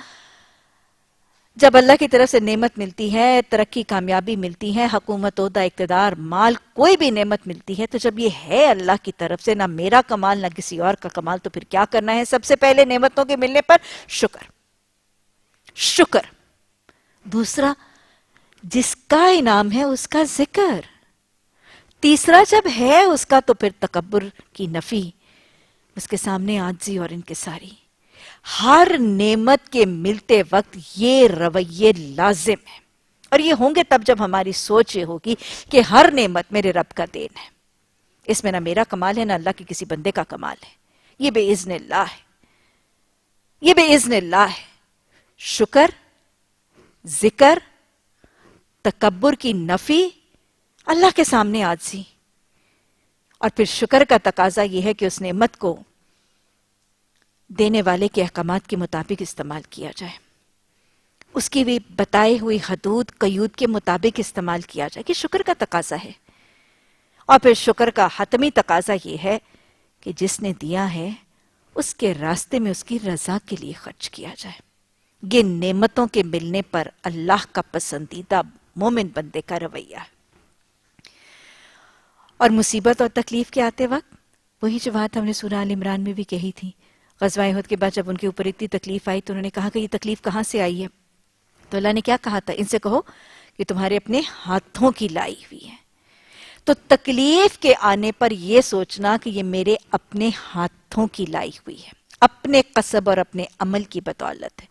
Speaker 1: جب اللہ کی طرف سے نعمت ملتی ہے، ترقی، کامیابی ملتی ہے، حکومت، عہدہ، اقتدار، مال، کوئی بھی نعمت ملتی ہے، تو جب یہ ہے اللہ کی طرف سے، نہ میرا کمال نہ کسی اور کا کمال، تو پھر کیا کرنا ہے؟ سب سے پہلے نعمتوں کے ملنے پر شکر۔ دوسرا، جس کا انعام ہے اس کا ذکر۔ تیسرا، جب ہے اس کا تو پھر تکبر کی نفی، اس کے سامنے عاجزی اور انکساری۔ ہر نعمت کے ملتے وقت یہ رویے لازم ہیں، اور یہ ہوں گے تب جب ہماری سوچ یہ ہوگی کہ ہر نعمت میرے رب کا دین ہے، اس میں نہ میرا کمال ہے نہ اللہ کے کسی بندے کا کمال ہے، یہ بِإِذْنِ اللہ ہے، یہ بِإِذْنِ اللہ ہے۔ شکر، ذکر، تکبر کی نفی، اللہ کے سامنے عاجزی، اور پھر شکر کا تقاضا یہ ہے کہ اس نعمت کو دینے والے کے احکامات کے مطابق استعمال کیا جائے، اس کی بھی بتائے ہوئی حدود قیود کے مطابق استعمال کیا جائے، کہ شکر کا تقاضا ہے۔ اور پھر شکر کا حتمی تقاضا یہ ہے کہ جس نے دیا ہے اس کے راستے میں اس کی رضا کے لیے خرچ کیا جائے۔ یہ نعمتوں کے ملنے پر اللہ کا پسندیدہ مومن بندے کا رویہ ہے۔ اور مصیبت اور تکلیف کے آتے وقت وہی جو بات ہم نے سورہ آل عمران میں بھی کہی تھی، غزوہ احد کے بعد جب ان کے اوپر اتنی تکلیف آئی تو انہوں نے کہا کہ یہ تکلیف کہاں سے آئی ہے؟ تو اللہ نے کیا کہا تھا؟ ان سے کہو کہ تمہارے اپنے ہاتھوں کی لائی ہوئی ہے۔ تو تکلیف کے آنے پر یہ سوچنا کہ یہ میرے اپنے ہاتھوں کی لائی ہوئی ہے، اپنے قصب اور اپنے عمل کی بدولت ہے۔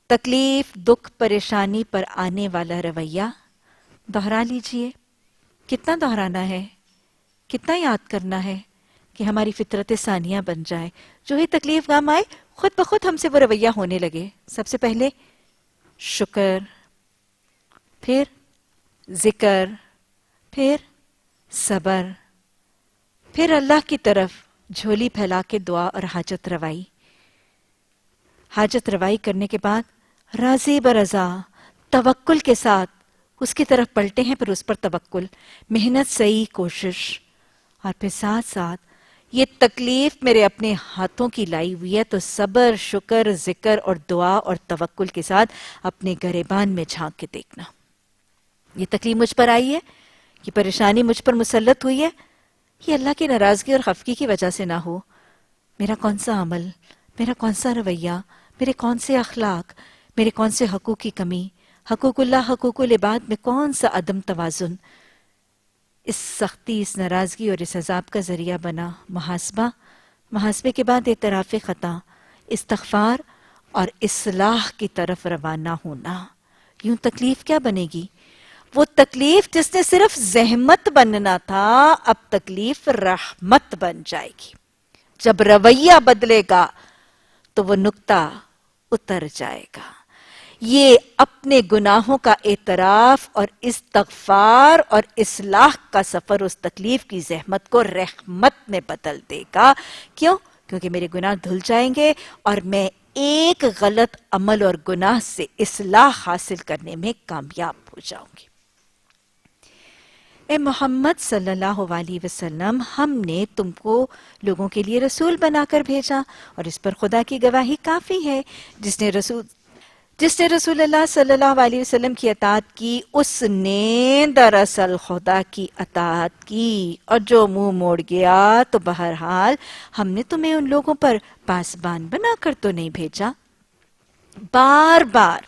Speaker 1: تکلیف، دکھ، پریشانی پر آنے والا رویہ دہرا لیجئے۔ کتنا دہرانا ہے، کتنا یاد کرنا ہے کہ ہماری فطرت ثانیہ بن جائے، جو ہی تکلیف غم آئے خود بخود ہم سے وہ رویہ ہونے لگے۔ سب سے پہلے شکر، پھر ذکر، پھر صبر، پھر اللہ کی طرف جھولی پھیلا کے دعا اور حاجت روائی کرنے کے بعد راضی برضا توکل کے ساتھ اس کی طرف پلٹے ہیں، پھر اس پر توکل، محنت سعی کوشش، اور پھر ساتھ ساتھ یہ تکلیف میرے اپنے ہاتھوں کی لائی ہوئی ہے تو صبر، شکر، ذکر اور دعا اور توکل کے ساتھ اپنے گریبان میں جھانک کے دیکھنا، یہ تکلیف مجھ پر آئی ہے، یہ پریشانی مجھ پر مسلط ہوئی ہے، یہ اللہ کی ناراضگی اور خفگی کی وجہ سے نہ ہو، میرا کون سا عمل، میرا کون سا رویہ، میرے کون سے اخلاق، میرے کون سے حقوق کی کمی، حقوق اللہ، حقوق العباد میں کون سا عدم توازن اس سختی، اس ناراضگی اور اس عذاب کا ذریعہ بنا۔ محاسبے کے بعد اعتراف خطا، استغفار اور اصلاح کی طرف روانہ ہونا۔ یوں تکلیف کیا بنے گی؟ وہ تکلیف جس نے صرف زحمت بننا تھا، اب تکلیف رحمت بن جائے گی۔ جب رویہ بدلے گا تو وہ نقطہ اتر جائے گا۔ یہ اپنے گناہوں کا اعتراف اور استغفار اور اصلاح کا سفر اس تکلیف کی زحمت کو رحمت میں بدل دے گا۔ کیوں؟ کیونکہ میرے گناہ دھل جائیں گے اور میں ایک غلط عمل اور گناہ سے اصلاح حاصل کرنے میں کامیاب ہو جاؤں گی۔ اے محمد صلی اللہ علیہ وسلم، ہم نے تم کو لوگوں کے لیے رسول بنا کر بھیجا، اور اس پر خدا کی گواہی کافی ہے۔ جس نے رسول اللہ صلی اللہ علیہ وسلم کی اطاعت کی، اس نے دراصل خدا کی اطاعت کی، اور جو منہ موڑ گیا تو بہرحال ہم نے تمہیں ان لوگوں پر پاسبان بنا کر تو نہیں بھیجا۔ بار بار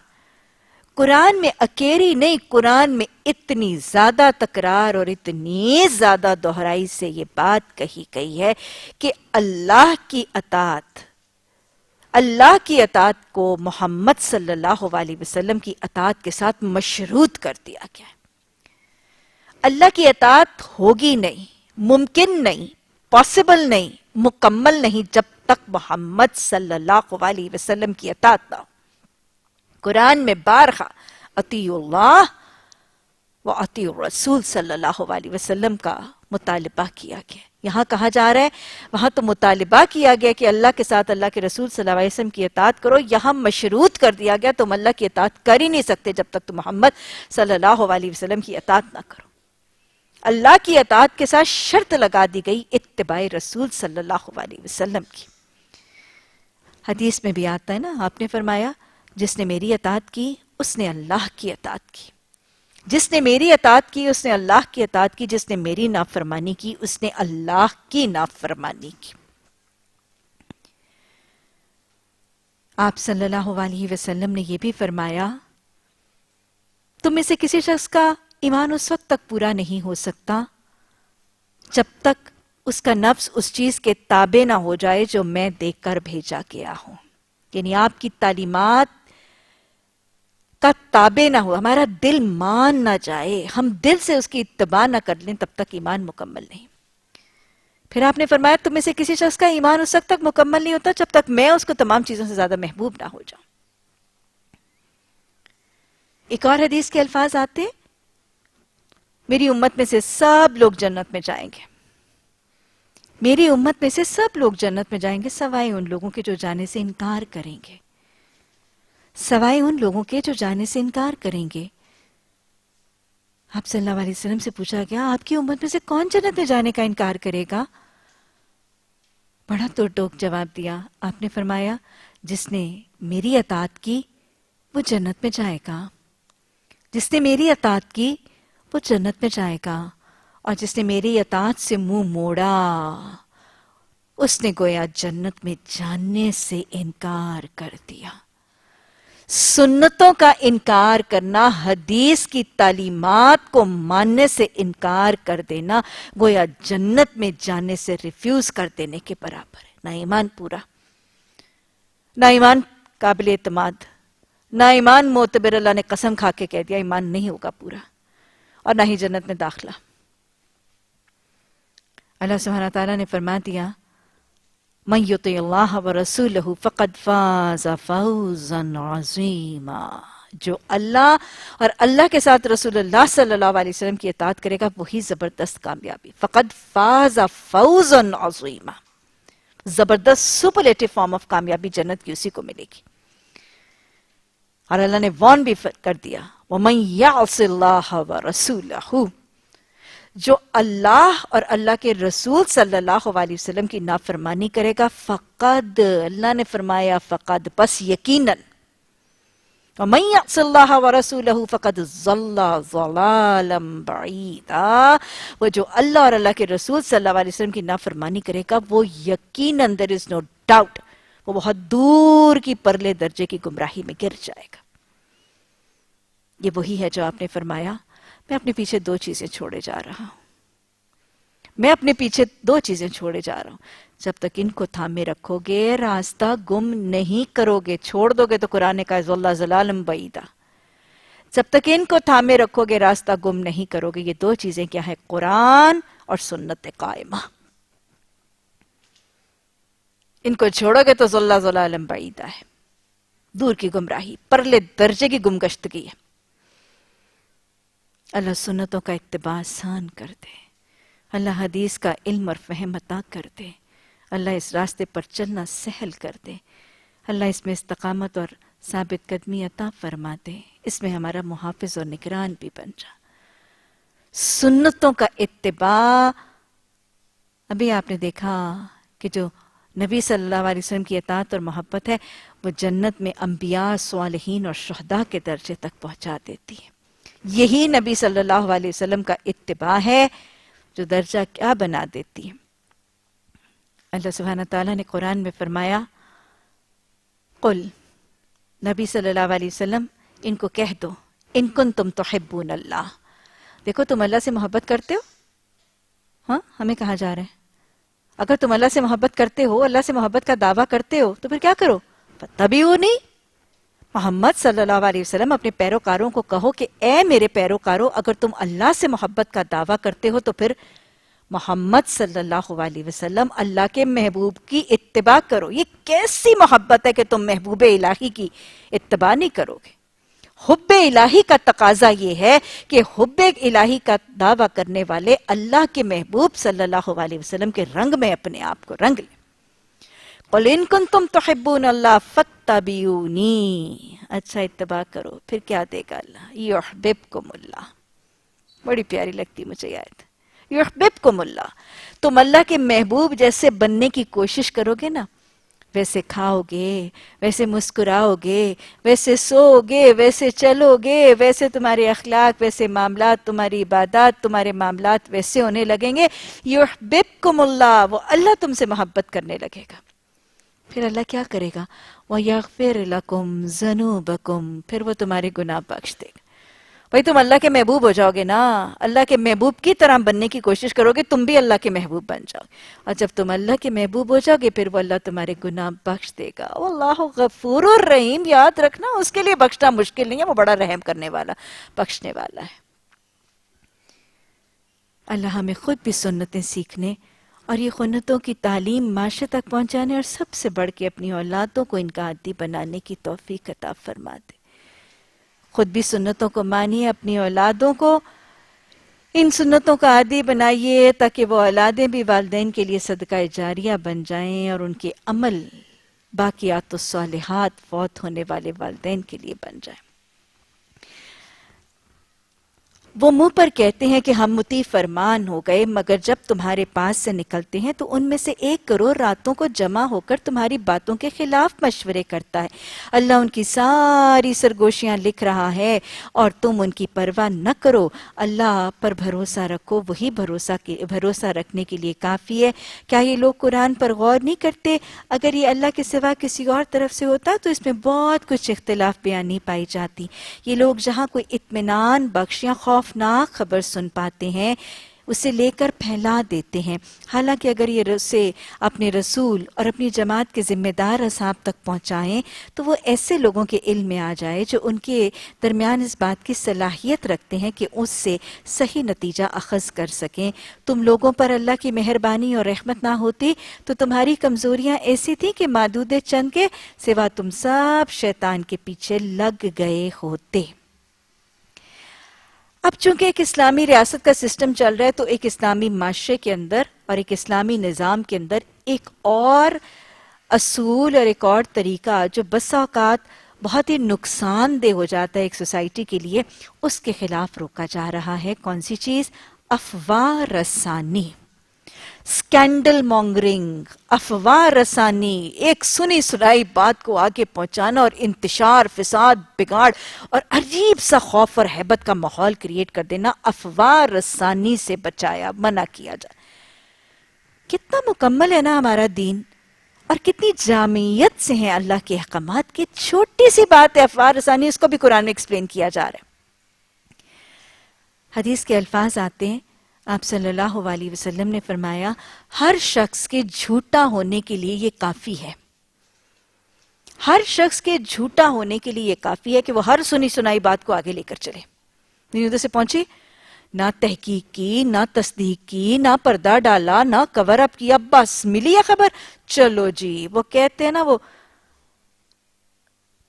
Speaker 1: قرآن میں اکیری نہیں، قرآن میں اتنی زیادہ تکرار اور اتنی زیادہ دہرائی سے یہ بات کہی گئی ہے کہ اللہ کی اطاعت کو محمد صلی اللہ علیہ وسلم کی اطاعت کے ساتھ مشروط کر دیا گیا ہے۔ اللہ کی اطاعت ہوگی نہیں، ممکن نہیں، پاسبل نہیں، مکمل نہیں جب تک محمد صلی اللہ علیہ وسلم کی اطاعت نہ ہو۔ قرآن میں بارہا اطیعوا اللہ و اطیعوا الرسول صلی اللہ علیہ وسلم کا مطالبہ کیا گیا۔ یہاں کہا جا رہا ہے، وہاں تو مطالبہ کیا گیا کہ اللہ کے ساتھ اللہ کے رسول صلی اللہ علیہ وسلم کی اطاعت کرو، یہاں مشروط کر دیا گیا تم اللہ کی اطاعت کر ہی نہیں سکتے جب تک تم محمد صلی اللہ علیہ وسلم کی اطاعت نہ کرو۔ اللہ کی اطاعت کے ساتھ شرط لگا دی گئی اتباع رسول صلی اللہ علیہ وسلم کی۔ حدیث میں بھی آتا ہے نا، آپ نے فرمایا جس نے میری اطاعت کی اس نے اللہ کی اطاعت کی، جس نے میری اطاعت کی اس نے اللہ کی اطاعت کی، جس نے میری نافرمانی کی اس نے اللہ کی نافرمانی کی۔ آپ صلی اللہ علیہ وسلم نے یہ بھی فرمایا، تم میں سے کسی شخص کا ایمان اس وقت تک پورا نہیں ہو سکتا جب تک اس کا نفس اس چیز کے تابع نہ ہو جائے جو میں دے کر بھیجا گیا ہوں۔ یعنی آپ کی تعلیمات کا تابع نہ ہو، ہمارا دل مان نہ جائے، ہم دل سے اس کی اتباع نہ کر لیں، تب تک ایمان مکمل نہیں۔ پھر آپ نے فرمایا تم میں سے کسی شخص کا ایمان اس وقت تک مکمل نہیں ہوتا جب تک میں اس کو تمام چیزوں سے زیادہ محبوب نہ ہو جاؤں۔ ایک اور حدیث کے الفاظ آتے، میری امت میں سے سب لوگ جنت میں جائیں گے، میری امت میں سے سب لوگ جنت میں جائیں گے سوائے ان لوگوں کے جو جانے سے انکار کریں گے، سوائے ان لوگوں کے جو جانے سے انکار کریں گے۔ آپ صلی اللہ علیہ وسلم سے پوچھا گیا آپ کی امت میں سے کون جنت میں جانے کا انکار کرے گا؟ بڑا تو ٹوک جواب دیا، آپ نے فرمایا جس نے میری اطاعت کی وہ جنت میں جائے گا، جس نے میری اطاعت کی وہ جنت میں جائے گا، اور جس نے میری اطاعت سے منہ موڑا اس نے گویا جنت میں جانے سے انکار کر دیا۔ سنتوں کا انکار کرنا، حدیث کی تعلیمات کو ماننے سے انکار کر دینا، گویا جنت میں جانے سے ریفیوز کر دینے کے برابر ہے۔ نہ ایمان پورا، نہ ایمان قابل اعتماد، نہ ایمان معتبر، اللہ نے قسم کھا کے کہہ دیا ایمان نہیں ہوگا پورا، اور نہ ہی جنت میں داخلہ۔ اللہ سبحانہ تعالیٰ نے فرما دیا من یطع اللہ ورسولہ فقد فاز فوزا عظیما، جو اللہ اور اللہ کے ساتھ رسول اللہ صلی اللہ علیہ وسلم کی اطاعت کرے گا وہی زبردست کامیابی، فقد فاز فوزا عظیما۔ زبردست سپرلیٹو فارم آف کامیابی جنت کی اسی کو ملے گی. اور اللہ نے وارن بھی کر دیا وَمَن يَعْصِ اللَّهَ وَرَسُولَهُ، جو اللہ اور اللہ کے رسول صلی اللہ علیہ وسلم کی نافرمانی کرے گا، فقد، اللہ نے فرمایا فقد، بس یقیناً، وَمَن يَعْصِ اللَّهَ وَرَسُولَهُ فَقَدْ ضَلَّ ضَلَالًا بَعِيدًا، وہ جو اللہ اور اللہ کے رسول صلی اللہ علیہ وسلم کی نافرمانی کرے گا وہ یقیناً there is no doubt وہ بہت دور کی پرلے درجے کی گمراہی میں گر جائے گا. یہ وہی ہے جو آپ نے فرمایا میں اپنے پیچھے دو چیزیں چھوڑے جا رہا ہوں، میں اپنے پیچھے دو چیزیں چھوڑے جا رہا ہوں. جب تک ان کو تھامے رکھو گے راستہ گم نہیں کرو گے، چھوڑ دو گے تو قرآن کا ضَلَّ ضَلَالًا بَعِيدًا. جب تک ان کو تھامے رکھو گے راستہ گم نہیں کرو گے. یہ دو چیزیں کیا ہیں؟ قرآن اور سنت قائمہ. ان کو چھوڑو گے تو ضَلَّ ضَلَالًا بَعِيدًا ہے، دور کی گمراہی، پرلے درجے کی گمگشتگی ہے. اللہ سنتوں کا اتباع آسان کر دے، اللہ حدیث کا علم اور فہم عطا کر دے، اللہ اس راستے پر چلنا سہل کر دے، اللہ اس میں استقامت اور ثابت قدمی عطا فرما دے، اس میں ہمارا محافظ اور نگران بھی بن جا. سنتوں کا اتباع، ابھی آپ نے دیکھا کہ جو نبی صلی اللہ علیہ وسلم کی اطاعت اور محبت ہے وہ جنت میں انبیاء، صالحین اور شہداء کے درجے تک پہنچا دیتی ہے. یہی نبی صلی اللہ علیہ وسلم کا اتباع ہے جو درجہ کیا بنا دیتی ہے. اللہ سبحانہ تعالیٰ نے قرآن میں فرمایا قل، نبی صلی اللہ علیہ وسلم ان کو کہہ دو، ان کنتم تحبون اللہ، دیکھو تم اللہ سے محبت کرتے ہو. ہاں، ہمیں کہا جا رہا ہے اگر تم اللہ سے محبت کرتے ہو، اللہ سے محبت کا دعویٰ کرتے ہو تو پھر کیا کرو؟ فاتبعونی، محمد صلی اللہ علیہ وسلم اپنے پیروکاروں کو کہو کہ اے میرے پیروکاروں، اگر تم اللہ سے محبت کا دعویٰ کرتے ہو تو پھر محمد صلی اللہ علیہ وسلم اللہ کے محبوب کی اتباع کرو. یہ کیسی محبت ہے کہ تم محبوب الہی کی اتباع نہیں کرو گے؟ حب الہی کا تقاضا یہ ہے کہ حب الہی کا دعویٰ کرنے والے اللہ کے محبوب صلی اللہ علیہ وسلم کے رنگ میں اپنے آپ کو رنگ لیں. قل ان کنتم تحبون اللہ فاتبعونی، اچھا اتباع کرو، پھر کیا دے گا اللہ؟ یحببکم اللہ. بڑی پیاری لگتی مجھے یہ آیت. یحببکم اللہ، تم اللہ کے محبوب جیسے بننے کی کوشش کرو گے نا، ویسے کھاؤ گے، ویسے مسکراؤ گے، ویسے سو گے، ویسے چلو گے، ویسے تمہارے اخلاق، ویسے معاملات، تمہاری عبادات، تمہارے معاملات ویسے ہونے لگیں گے. یحببکم اللہ، وہ اللہ تم سے محبت کرنے لگے گا. پھر اللہ کیا کرے گا؟ وَيَغْفِرْ لَكُمْ ذَنُوبَكُمْ، پھر وہ تمہارے گناہ بخش دے گا. بھائی تم اللہ کے محبوب ہو جاؤ گے نا، اللہ کے محبوب کی طرح بننے کی کوشش کرو گے، تم بھی اللہ کے محبوب بن جاؤ. اور جب تم اللہ کے محبوب ہو جاؤ گے پھر وہ اللہ تمہارے گناہ بخش دے گا. واللہ غفور الرحیم، یاد رکھنا اس کے لیے بخشنا مشکل نہیں ہے، وہ بڑا رحم کرنے والا، بخشنے والا ہے. اللہ ہمیں خود بھی سنتیں سیکھنے اور یہ سنتوں کی تعلیم معاشرے تک پہنچانے اور سب سے بڑھ کے اپنی اولادوں کو ان کا عادی بنانے کی توفیق عطا فرما دے. خود بھی سنتوں کو مانیے، اپنی اولادوں کو ان سنتوں کا عادی بنائیے تاکہ وہ اولادیں بھی والدین کے لیے صدقہ جاریہ بن جائیں اور ان کے عمل باقیات الصالحات فوت ہونے والے والدین کے لیے بن جائیں. وہ منہ پر کہتے ہیں کہ ہم مطیع فرمان ہو گئے، مگر جب تمہارے پاس سے نکلتے ہیں تو ان میں سے 1 کروڑ راتوں کو جمع ہو کر تمہاری باتوں کے خلاف مشورے کرتا ہے. اللہ ان کی ساری سرگوشیاں لکھ رہا ہے اور تم ان کی پرواہ نہ کرو. اللہ پر بھروسہ رکھو، وہی بھروسہ رکھنے کے لیے کافی ہے. کیا یہ لوگ قرآن پر غور نہیں کرتے؟ اگر یہ اللہ کے سوا کسی اور طرف سے ہوتا تو اس میں بہت کچھ اختلاف بیان نہیں پائی جاتی. یہ لوگ جہاں کوئی اطمینان بخش یا خوفناک خبر سن پاتے ہیں اسے لے کر پھیلا دیتے ہیں، حالانکہ اگر یہ اسے اپنے رسول اور اپنی جماعت کے ذمہ دار اصحاب تک پہنچائیں تو وہ ایسے لوگوں کے علم میں آ جائے جو ان کے درمیان اس بات کی صلاحیت رکھتے ہیں کہ اس سے صحیح نتیجہ اخذ کر سکیں. تم لوگوں پر اللہ کی مہربانی اور رحمت نہ ہوتی تو تمہاری کمزوریاں ایسی تھیں کہ معدود چند کے سوا تم سب شیطان کے پیچھے لگ گئے ہوتے. اب چونکہ ایک اسلامی ریاست کا سسٹم چل رہا ہے تو ایک اسلامی معاشرے کے اندر اور ایک اسلامی نظام کے اندر ایک اور اصول اور ایک اور طریقہ جو بسا اوقات بہت ہی نقصان دہ ہو جاتا ہے ایک سوسائٹی کے لیے، اس کے خلاف روکا جا رہا ہے۔ کون سی چیز؟ افواہ رسانی، اسکینڈل مونگرنگ، افواہ رسانی، ایک سنی سنائی بات کو آگے پہنچانا اور انتشار، فساد، بگاڑ اور عجیب سا خوف اور ہیبت کا ماحول کریٹ کر دینا، افواہ رسانی سے بچایا، منع کیا جائے۔ کتنا مکمل ہے نا ہمارا دین، اور کتنی جامعیت سے ہیں اللہ کے احکامات کی۔ چھوٹی سی بات ہے افواہ رسانی، اس کو بھی قرآن میں ایکسپلین کیا جا رہا ہے۔ حدیث کے الفاظ آتے ہیں، آپ صلی اللہ علیہ وسلم نے فرمایا ہر شخص کے جھوٹا ہونے کے لیے یہ کافی ہے، ہر شخص کے جھوٹا ہونے کے لیے یہ کافی ہے کہ وہ ہر سنی سنائی بات کو آگے لے کر چلے۔ نہیں ادھر سے پہنچی، نہ تحقیق کی، نہ تصدیق کی، نہ پردہ ڈالا، نہ کور اپ کیا، بس ملی ہے خبر، چلو جی۔ وہ کہتے ہیں نا، وہ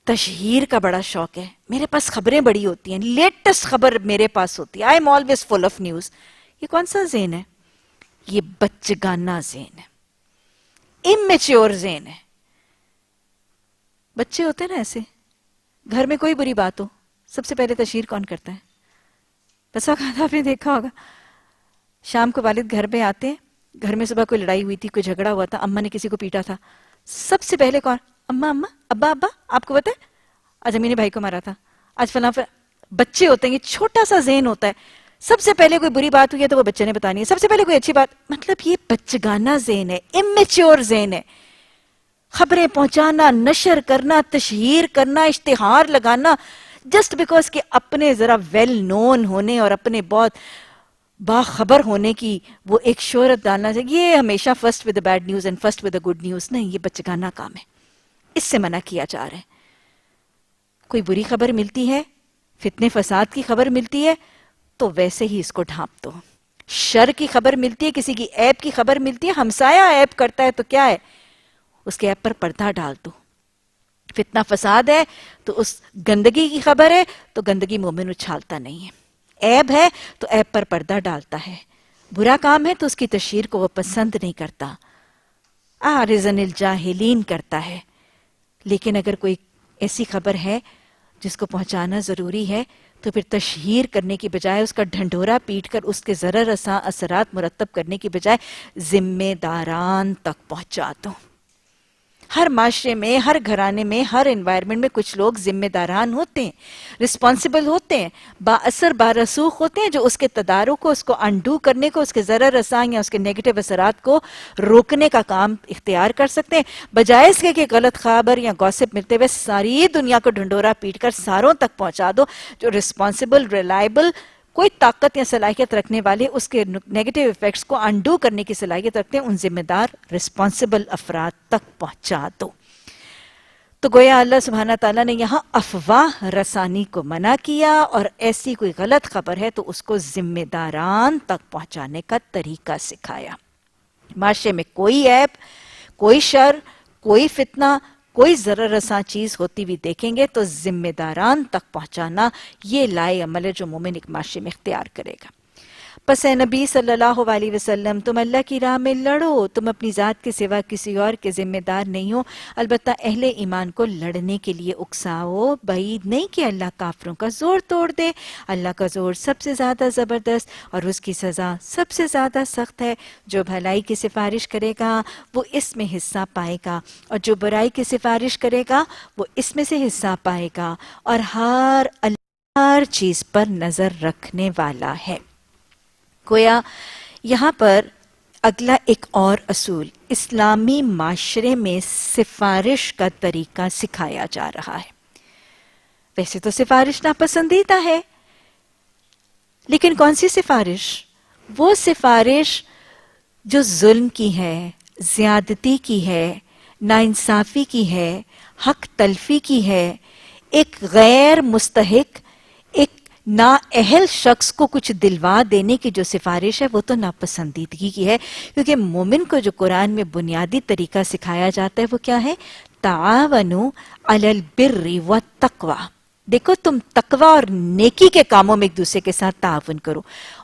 Speaker 1: تشہیر کا بڑا شوق ہے، میرے پاس خبریں بڑی ہوتی ہیں، لیٹسٹ خبر میرے پاس ہوتی ہے، I am always full of news. یہ کون سا ذہن ہے؟ یہ بچگانہ ذہن ہے، امیچیور ذہن ہے۔ بچے ہوتے ہیں نا ایسے، گھر میں کوئی بری بات ہو سب سے پہلے تشہیر کون کرتا ہے؟ بس اوقات آپ نے دیکھا ہوگا، شام کو والد گھر میں آتے ہیں، گھر میں صبح کوئی لڑائی ہوئی تھی، کوئی جھگڑا ہوا تھا، اماں نے کسی کو پیٹا تھا، سب سے پہلے کون؟ اماں، اماں، ابا، ابا، آپ کو پتا ہے آج امی نے بھائی کو مارا تھا، آج فلاں بچے ہوتے ہیں، یہ چھوٹا سا ذہن ہوتا ہے، سب سے پہلے کوئی بری بات ہوئی ہے تو وہ بچے نے بتانی ہے، سب سے پہلے کوئی اچھی بات، مطلب یہ بچگانہ ذہن ہے، امیچور ذہن ہے۔ خبریں پہنچانا، نشر کرنا، تشہیر کرنا، اشتہار لگانا، جسٹ بیکاز کہ اپنے ذرا ویل نون ہونے اور اپنے بہت باخبر ہونے کی وہ ایک شہرت ڈالنا چاہیے، یہ ہمیشہ first with bad news and first with good news, نہیں، یہ بچگانہ کام ہے، اس سے منع کیا جا رہا ہے۔ کوئی بری خبر ملتی ہے، فتنے فساد کی خبر ملتی ہے تو ویسے ہی اس کو ڈھانپ دو۔ شر کی خبر ملتی ہے، کسی کی عیب کی خبر ملتی ہے، ہمسایہ عیب کرتا ہے تو کیا ہے، اس کے عیب پر پردہ ڈال دو۔ فتنہ فساد ہے تو اس گندگی کی خبر ہے تو گندگی مومن اچھالتا نہیں ہے، عیب ہے تو عیب پر پردہ ڈالتا ہے، برا کام ہے تو اس کی تشہیر کو وہ پسند نہیں کرتا، عارضاً الجاہلین کرتا ہے۔ لیکن اگر کوئی ایسی خبر ہے جس کو پہنچانا ضروری ہے تو پھر تشہیر کرنے کی بجائے، اس کا ڈھنڈورا پیٹ کر اس کے ضرر رساں اثرات مرتب کرنے کی بجائے ذمہ داران تک پہنچا دو۔ ہر معاشرے میں، ہر گھرانے میں، ہر انوائرمنٹ میں کچھ لوگ ذمہ داران ہوتے ہیں، رسپانسبل ہوتے ہیں، با اثر با رسوخ ہوتے ہیں، جو اس کے تدارک کو، اس کو انڈو کرنے کو، اس کے ضرر رساں یا اس کے نیگیٹو اثرات کو روکنے کا کام اختیار کر سکتے ہیں، بجائے اس کے کہ غلط خبر یا گوسپ ملتے ہوئے ساری دنیا کو ڈھنڈورا پیٹ کر ساروں تک پہنچا دو۔ جو رسپانسبل، ریلائبل، کوئی طاقت یا صلاحیت رکھنے والے اس کے نیگیٹو ایفیکٹس کو انڈو کرنے کی صلاحیت رکھتے ہیں، ان ذمہ دار رسپانسبل افراد تک پہنچا دو۔ تو گویا اللہ سبحانہ تعالیٰ نے یہاں افواہ رسانی کو منع کیا، اور ایسی کوئی غلط خبر ہے تو اس کو ذمہ داران تک پہنچانے کا طریقہ سکھایا۔ معاشرے میں کوئی عیب، کوئی شر، کوئی فتنہ، کوئی ضرر رساں چیز ہوتی ہوئی دیکھیں گے تو ذمہ داران تک پہنچانا، یہ لائے عمل ہے جو مومن ایک معاشرے میں اختیار کرے گا۔ پس اے نبی صلی اللہ علیہ وسلم، تم اللہ کی راہ میں لڑو، تم اپنی ذات کے سوا کسی اور کے ذمہ دار نہیں ہو، البتہ اہل ایمان کو لڑنے کے لیے اکساؤ، بعید نہیں کہ اللہ کافروں کا زور توڑ دے۔ اللہ کا زور سب سے زیادہ زبردست اور اس کی سزا سب سے زیادہ سخت ہے۔ جو بھلائی کی سفارش کرے گا وہ اس میں حصہ پائے گا، اور جو برائی کی سفارش کرے گا وہ اس میں سے حصہ پائے گا، اور ہر چیز پر نظر رکھنے والا ہے۔ گویا یہاں پر اگلا ایک اور اصول، اسلامی معاشرے میں سفارش کا طریقہ سکھایا جا رہا ہے۔ ویسے تو سفارش ناپسندیدہ ہے، لیکن کون سی سفارش؟ وہ سفارش جو ظلم کی ہے، زیادتی کی ہے، ناانصافی کی ہے، حق تلفی کی ہے، ایک غیر مستحق، ایک نااہل شخص کو کچھ دلوا دینے کی جو سفارش ہے وہ تو ناپسندیدگی کی ہے، کیونکہ مومن کو جو قرآن میں بنیادی طریقہ سکھایا جاتا ہے وہ کیا ہے؟ تعاونوا علی البر والتقوی، دیکھو تم تقوی اور نیکی کے کاموں میں ایک دوسرے کے ساتھ تعاون کرو.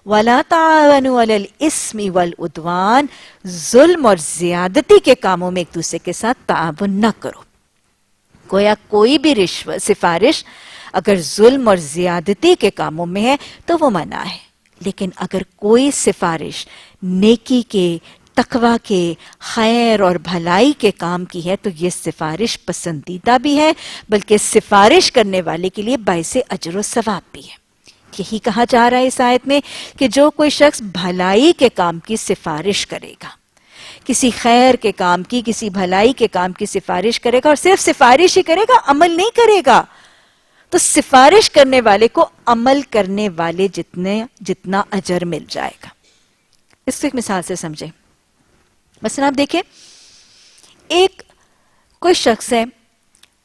Speaker 1: وَلَا تَعَاوَنُوا عَلَى الْإِثْمِ وَالْعُدْوَانِ, ظلم اور زیادتی کے کاموں میں ایک دوسرے کے ساتھ تعاون نہ کرو. گویا کوئی بھی رشوت سفارش اگر ظلم اور زیادتی کے کاموں میں ہے تو وہ منع ہے، لیکن اگر کوئی سفارش نیکی کے، تقوی کے، خیر اور بھلائی کے کام کی ہے تو یہ سفارش پسندیدہ بھی ہے، بلکہ سفارش کرنے والے کے لیے باعث اجر و ثواب بھی ہے. یہی کہا جا رہا ہے اس آیت میں کہ جو کوئی شخص بھلائی کے کام کی سفارش کرے گا، کسی خیر کے کام کی، کسی بھلائی کے کام کی سفارش کرے گا، اور صرف سفارش ہی کرے گا، عمل نہیں کرے گا، تو سفارش کرنے والے کو عمل کرنے والے جتنا اجر مل جائے گا. اس کو ایک مثال سے سمجھیں. مثلا آپ دیکھیں، ایک کوئی شخص ہے،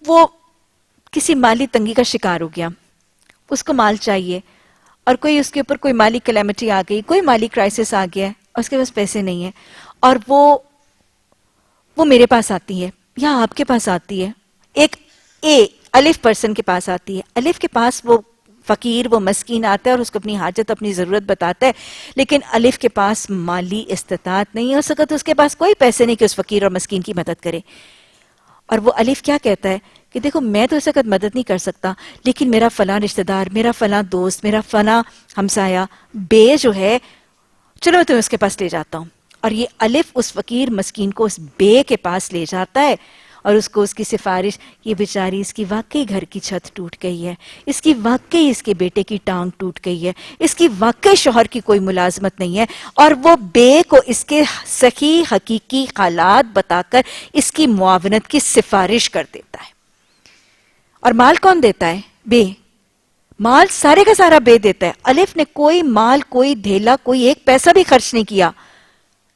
Speaker 1: وہ کسی مالی تنگی کا شکار ہو گیا، اس کو مال چاہیے، اور کوئی اس کے اوپر کوئی مالی کلیمٹی آ گئی، کوئی مالی کرائسس آ گیا ہے، اور اس کے پاس پیسے نہیں ہیں، اور وہ میرے پاس آتی ہے یا آپ کے پاس آتی ہے، ایک الف پرسن کے پاس آتی ہے. الف کے پاس وہ فقیر، وہ مسکین آتا ہے اور اس کو اپنی حاجت، اپنی ضرورت بتاتا ہے، لیکن الف کے پاس مالی استطاعت نہیں ہو سکتا، تو اس کے پاس کوئی پیسے نہیں کہ اس فقیر اور مسکین کی مدد کرے. اور وہ الف کیا کہتا ہے کہ دیکھو میں تو اس وقت مدد نہیں کر سکتا، لیکن میرا فلاں رشتہ دار، میرا فلاں دوست، میرا فلاں ہمسایہ بے جو ہے، چلو میں تمہیں اس کے پاس لے جاتا ہوں. اور یہ الف اس فقیر مسکین کو اس بے کے پاس لے جاتا ہے، اور اس کو اس کی سفارش، یہ بیچاری اس کی واقعی گھر کی چھت ٹوٹ گئی ہے، اس کی واقعی اس کے بیٹے کی ٹانگ ٹوٹ گئی ہے، اس کی واقعی شوہر کی کوئی ملازمت نہیں ہے، اور وہ بے کو اس کے صحیح حقیقی حالات بتا کر اس کی معاونت کی سفارش کر دیتا ہے. اور مال کون دیتا ہے؟ بے. مال سارے کا سارا بے دیتا ہے. الف نے کوئی مال، کوئی دھیلا، کوئی ایک پیسہ بھی خرچ نہیں کیا.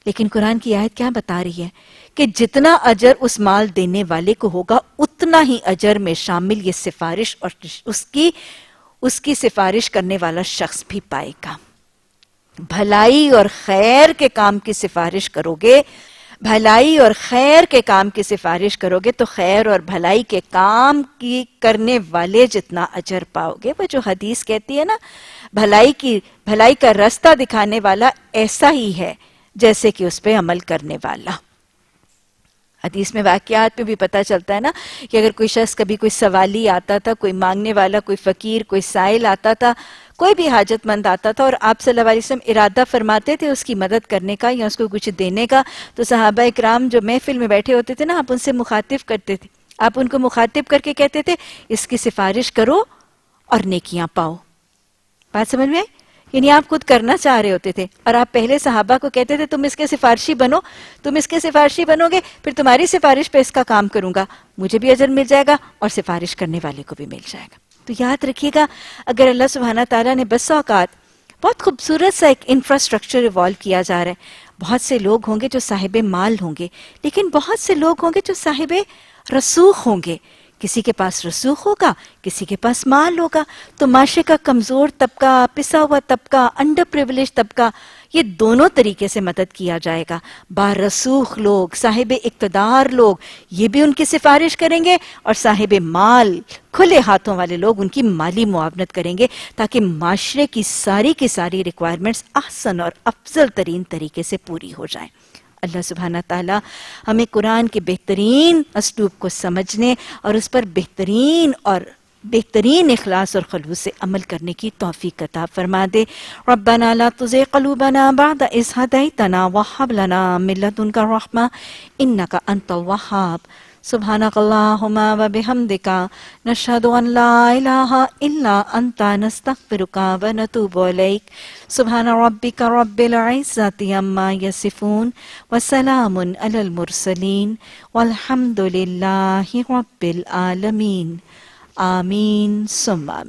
Speaker 1: لیکن قرآن کی آیت کیا بتا رہی ہے کہ جتنا اجر اس مال دینے والے کو ہوگا، اتنا ہی اجر میں شامل یہ سفارش اور اس کی سفارش کرنے والا شخص بھی پائے گا. بھلائی اور خیر کے کام کی سفارش کرو گے، بھلائی اور خیر کے کام کی سفارش کرو گے تو خیر اور بھلائی کے کام کی کرنے والے جتنا اجر پاؤ گے. وہ جو حدیث کہتی ہے نا، بھلائی کا راستہ دکھانے والا ایسا ہی ہے جیسے کہ اس پہ عمل کرنے والا. حدیث میں واقعات میں بھی پتہ چلتا ہے نا کہ اگر کوئی شخص کبھی کوئی سوالی آتا تھا، کوئی مانگنے والا، کوئی فقیر، کوئی سائل آتا تھا، کوئی بھی حاجت مند آتا تھا، اور آپ صلی اللہ علیہ وسلم ارادہ فرماتے تھے اس کی مدد کرنے کا یا اس کو کچھ دینے کا، تو صحابہ اکرام جو محفل میں بیٹھے ہوتے تھے نا، آپ ان سے مخاطب کرتے تھے، آپ ان کو مخاطب کر کے کہتے تھے اس کی سفارش کرو اور نیکیاں پاؤ. بات سمجھ میں آئی؟ یعنی آپ خود کرنا چاہ رہے ہوتے تھے، اور آپ پہلے صحابہ کو کہتے تھے تم اس کے سفارشی بنو، تم اس کے سفارشی بنو گے، پھر تمہاری سفارش پہ اس کا کام کروں گا، مجھے بھی اجر مل جائے گا اور سفارش کرنے والے کو بھی مل جائے گا. تو یاد رکھیے گا، اگر اللہ سبحانہ تعالیٰ نے بس اوقات بہت خوبصورت سا ایک انفراسٹرکچر ایوالو کیا جا رہا ہے. بہت سے لوگ ہوں گے جو صاحب مال ہوں گے، لیکن بہت سے لوگ ہوں گے جو صاحب رسوخ ہوں گے. کسی کے پاس رسوخ ہوگا، کسی کے پاس مال ہوگا، تو معاشرے کا کمزور طبقہ، پسا ہوا طبقہ، انڈر پریویلیج طبقہ، یہ دونوں طریقے سے مدد کیا جائے گا. بارسوخ لوگ، صاحب اقتدار لوگ، یہ بھی ان کی سفارش کریں گے، اور صاحب مال، کھلے ہاتھوں والے لوگ ان کی مالی معاونت کریں گے، تاکہ معاشرے کی ساری ریکوائرمنٹس احسن اور افضل ترین طریقے سے پوری ہو جائیں. اللہ سبحانہ تعالیٰ ہمیں قرآن کے بہترین اسلوب کو سمجھنے اور اس پر بہترین اخلاص اور خلوص سے عمل کرنے کی توفیق عطا فرما دے. ربنا لا تزغ قلوبنا بعد إذ هديتنا وهب لنا من لدنك رحمة إنك أنت الوهاب. سبحانك اللهم وبحمدك نشهد أن لا إله إلا أنت نستغفرك ونتوب إليك. سبحان ربك رب العزة عما يصفون وسلام على المرسلين والحمد لله رب العالمين. آمین ثم آمین.